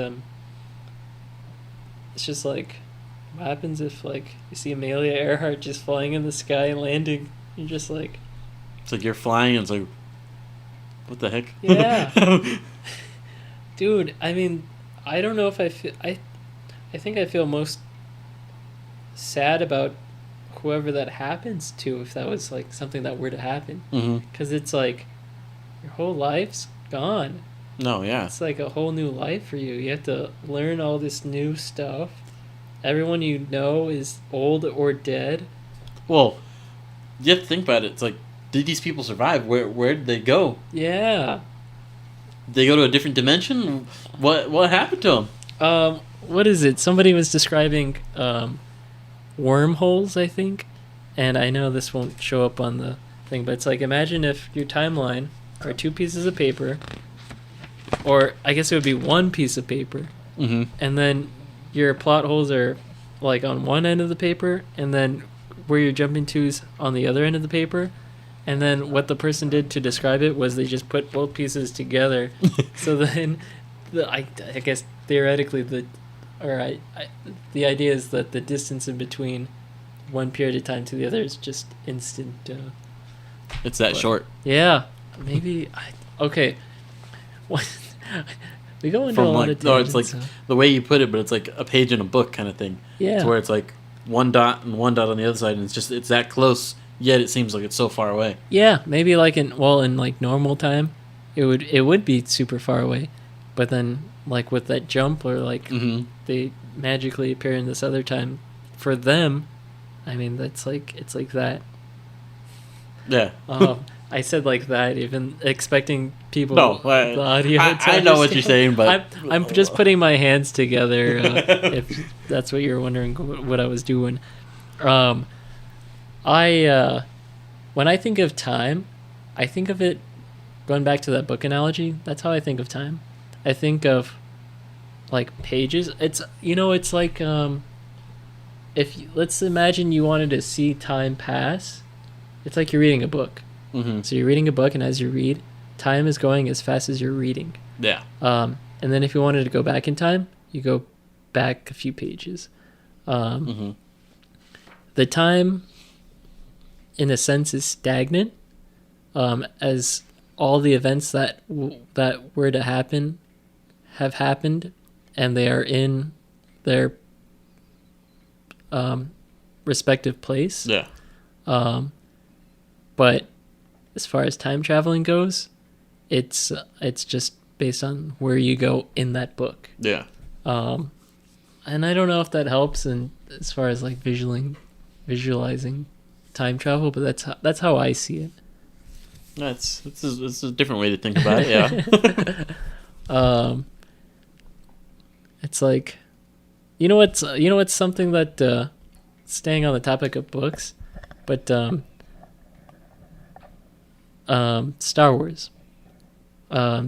it's just like, what happens if like you see Amelia Earhart just flying in the sky and landing? You're just like, It's like you're flying and it's like, what the heck? yeah, dude. I mean, I don't know if I feel I think I feel most sad about whoever that happens to, if that was like something that were to happen, because it's like your whole life's gone. No, yeah. It's like a whole new life for you. You have to learn all this new stuff. Everyone you know is old or dead. Well, you have to think about it. It's like, did these people survive? Where did they go? Yeah. Did they go to a different dimension? What happened to them? What is it? Somebody was describing wormholes, I think. And I know this won't show up on the thing, but it's like, imagine if your timeline are two pieces of paper, or I guess it would be one piece of paper, and then your plot holes are like on one end of the paper, and then where you're jumping to is on the other end of the paper. And then what the person did to describe it was they just put both pieces together. So then, I guess theoretically the idea is that the distance in between one period of time to the other is just instant. It's that short. Yeah, maybe. Okay. We go into a lot of tangents. No, it's like the way you put it, but it's like a page in a book kind of thing. Yeah. It's where it's like one dot and one dot on the other side, and it's that close. Yet it seems like it's so far away. Yeah, maybe like in like normal time, it would be super far away, but then like with that jump, or like they magically appear in this other time, for them, I mean it's like that. Yeah. I said like that, even expecting people. No, the audio. I know what you're saying, but I'm just putting my hands together. If that's what you're wondering, what I was doing. When I think of time, I think of it going back to that book analogy. That's how I think of time. I think of like pages. It's like let's imagine you wanted to see time pass. It's like you're reading a book. So you're reading a book, and as you read, time is going as fast as you're reading. Yeah. And then if you wanted to go back in time, you go back a few pages. The time, in a sense, is stagnant, as all the events that were to happen have happened, and they are in their respective place. Yeah. But as far as time traveling goes, it's just based on where you go in that book. Yeah. And I don't know if that helps in as far as like visualizing time travel, but that's how I see it. It's a different way to think about it. Yeah. It's like, you know what's something that staying on the topic of books, but Star Wars. I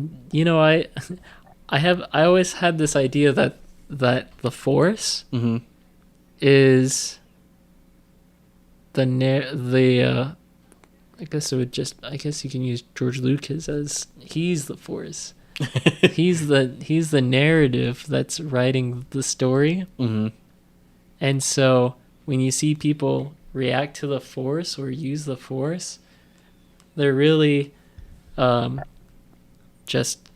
always had this idea that the Force is I guess you can use George Lucas as he's the Force. He's the narrative that's writing the story. Mm-hmm. And so when you see people react to the Force or use the Force, they're really just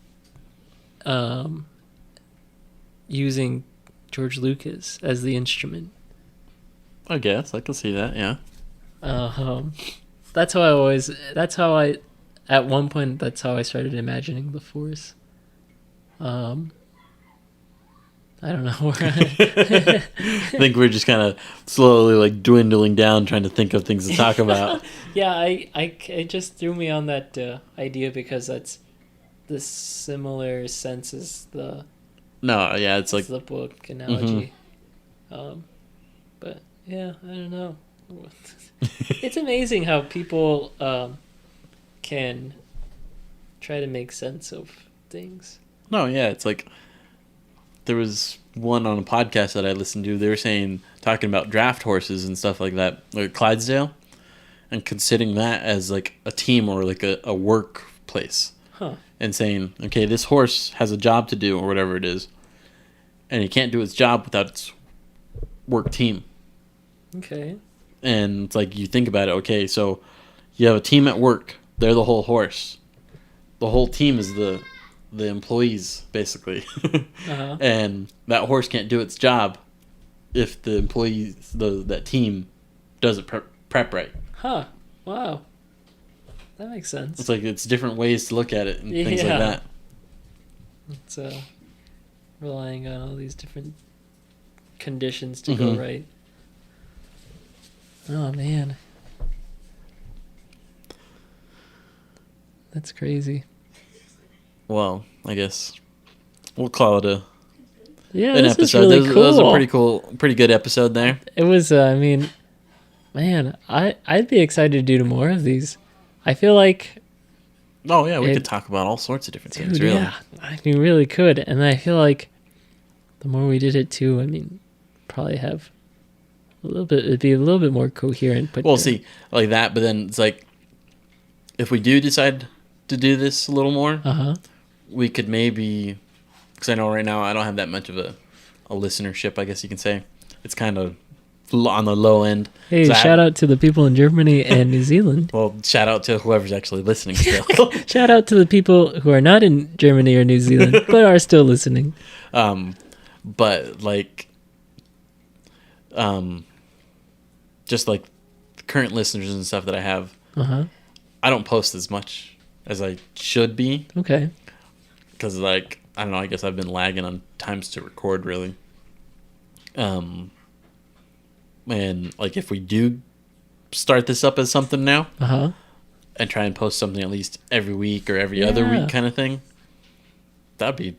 using George Lucas as the instrument. I guess I can see that. Yeah. At one point, that's how I started imagining the Force. I don't know where I think we're just kind of slowly like dwindling down, trying to think of things to talk about. Yeah, it just threw me on that idea because that's the similar sense as the. No, yeah, it's like the book analogy. Mm-hmm. But yeah, I don't know. It's amazing how people can try to make sense of things. No, yeah, it's like there was one on a podcast that I listened to. They were talking about draft horses and stuff like that, like Clydesdale, and considering that as like a team or like a workplace. Huh. And saying, okay, this horse has a job to do or whatever it is, and it can't do its job without its work team. Okay. And it's like you think about it, okay, so you have a team at work. They're the whole horse. The whole team is the employees, basically. Uh-huh. And that horse can't do its job if the employees, that team, doesn't prep right. Huh. Wow. That makes sense. It's like it's different ways to look at it and things like that. It's relying on all these different conditions to go right. Oh, man. That's crazy. Well, I guess we'll call it an this episode. Is really That cool. was a pretty good episode there. It was, man, I'd be excited to do more of these. I feel like... Oh, yeah, we could talk about all sorts of different things, really. Yeah, we really could. And I feel like the more we did it, too, probably have it'd be a little bit more coherent. But we'll see, like that, but then it's like, if we do decide to do this a little more, we could maybe, because I know right now I don't have that much of a listenership, I guess you can say. It's kind of on the low end. Hey, shout out to the people in Germany and New Zealand. Well, shout out to whoever's actually listening still. Shout out to the people who are not in Germany or New Zealand, but are still listening. But like, just like the current listeners and stuff that I have, I don't post as much as I should be. Okay. Because like, I don't know, I guess I've been lagging on times to record, really. And like, if we do start this up as something now, and try and post something at least every week or every other week kind of thing, that'd be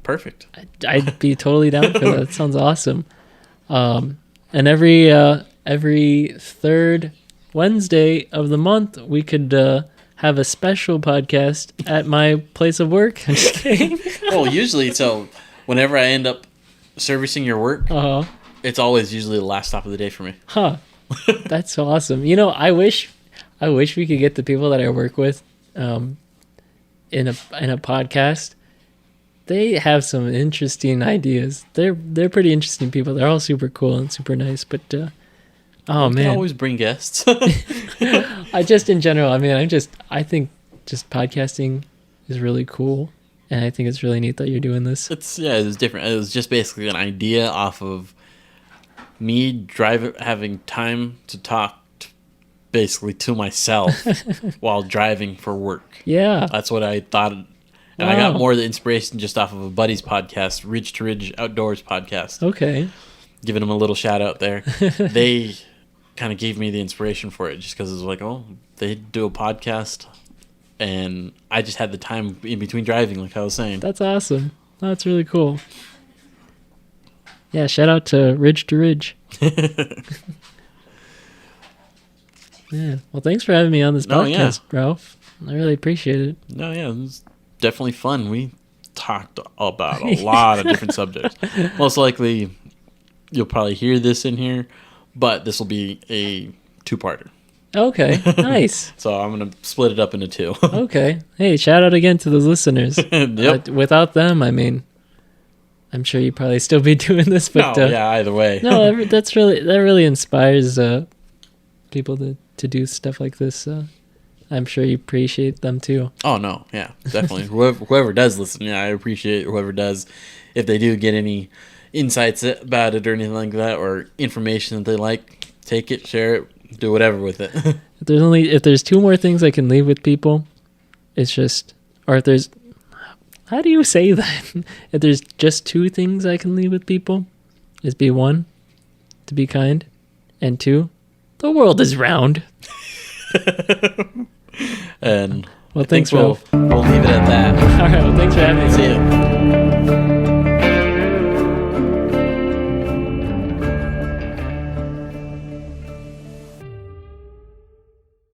perfect. I'd be totally down for that. It sounds awesome. And every third Wednesday of the month, we could have a special podcast at my place of work. I'm just kidding. Well, usually, so whenever I end up servicing your work, it's always usually the last stop of the day for me. That's awesome. I wish we could get the people that I work with in a podcast. They have some interesting ideas. They're pretty interesting people. They're all super cool and super nice. But man, I always bring guests. I just in general. I think just podcasting is really cool, and I think it's really neat that you're doing this. It was different. It was just basically an idea off of me having time to talk basically to myself while driving for work. Yeah. That's what I thought. And I got more of the inspiration just off of a buddy's podcast, Ridge to Ridge Outdoors podcast. Okay. Giving them a little shout out there. They kind of gave me the inspiration for it just because it was like, oh, they do a podcast. And I just had the time in between driving, like I was saying. That's awesome. That's really cool. Yeah, shout out to Ridge to Ridge. Yeah. Well, thanks for having me on this podcast, Ralph. I really appreciate it. No, yeah, it was definitely fun. We talked about a lot of different subjects. Most likely, you'll probably hear this in here, but this will be a two-parter. Okay, nice. So I'm gonna split it up into 2. Okay. Hey, shout out again to those listeners. Yep. Without them, I mean, I'm sure you'd probably still be doing this, but No, yeah, either way. no, that really inspires people to do stuff like this. I'm sure you appreciate them too. Oh no, yeah, definitely. whoever does listen, yeah, I appreciate whoever does. If they do get any insights about it or anything like that, or information that they like, take it, share it, do whatever with it. If there's 2 more things I can leave with people, it's just, or if there's, how do you say that? If there's just 2 things I can leave with people, is be 1, to be kind, and 2, the world is round. And well, thanks, we'll leave it at that. All right, well, thanks for having me. See you.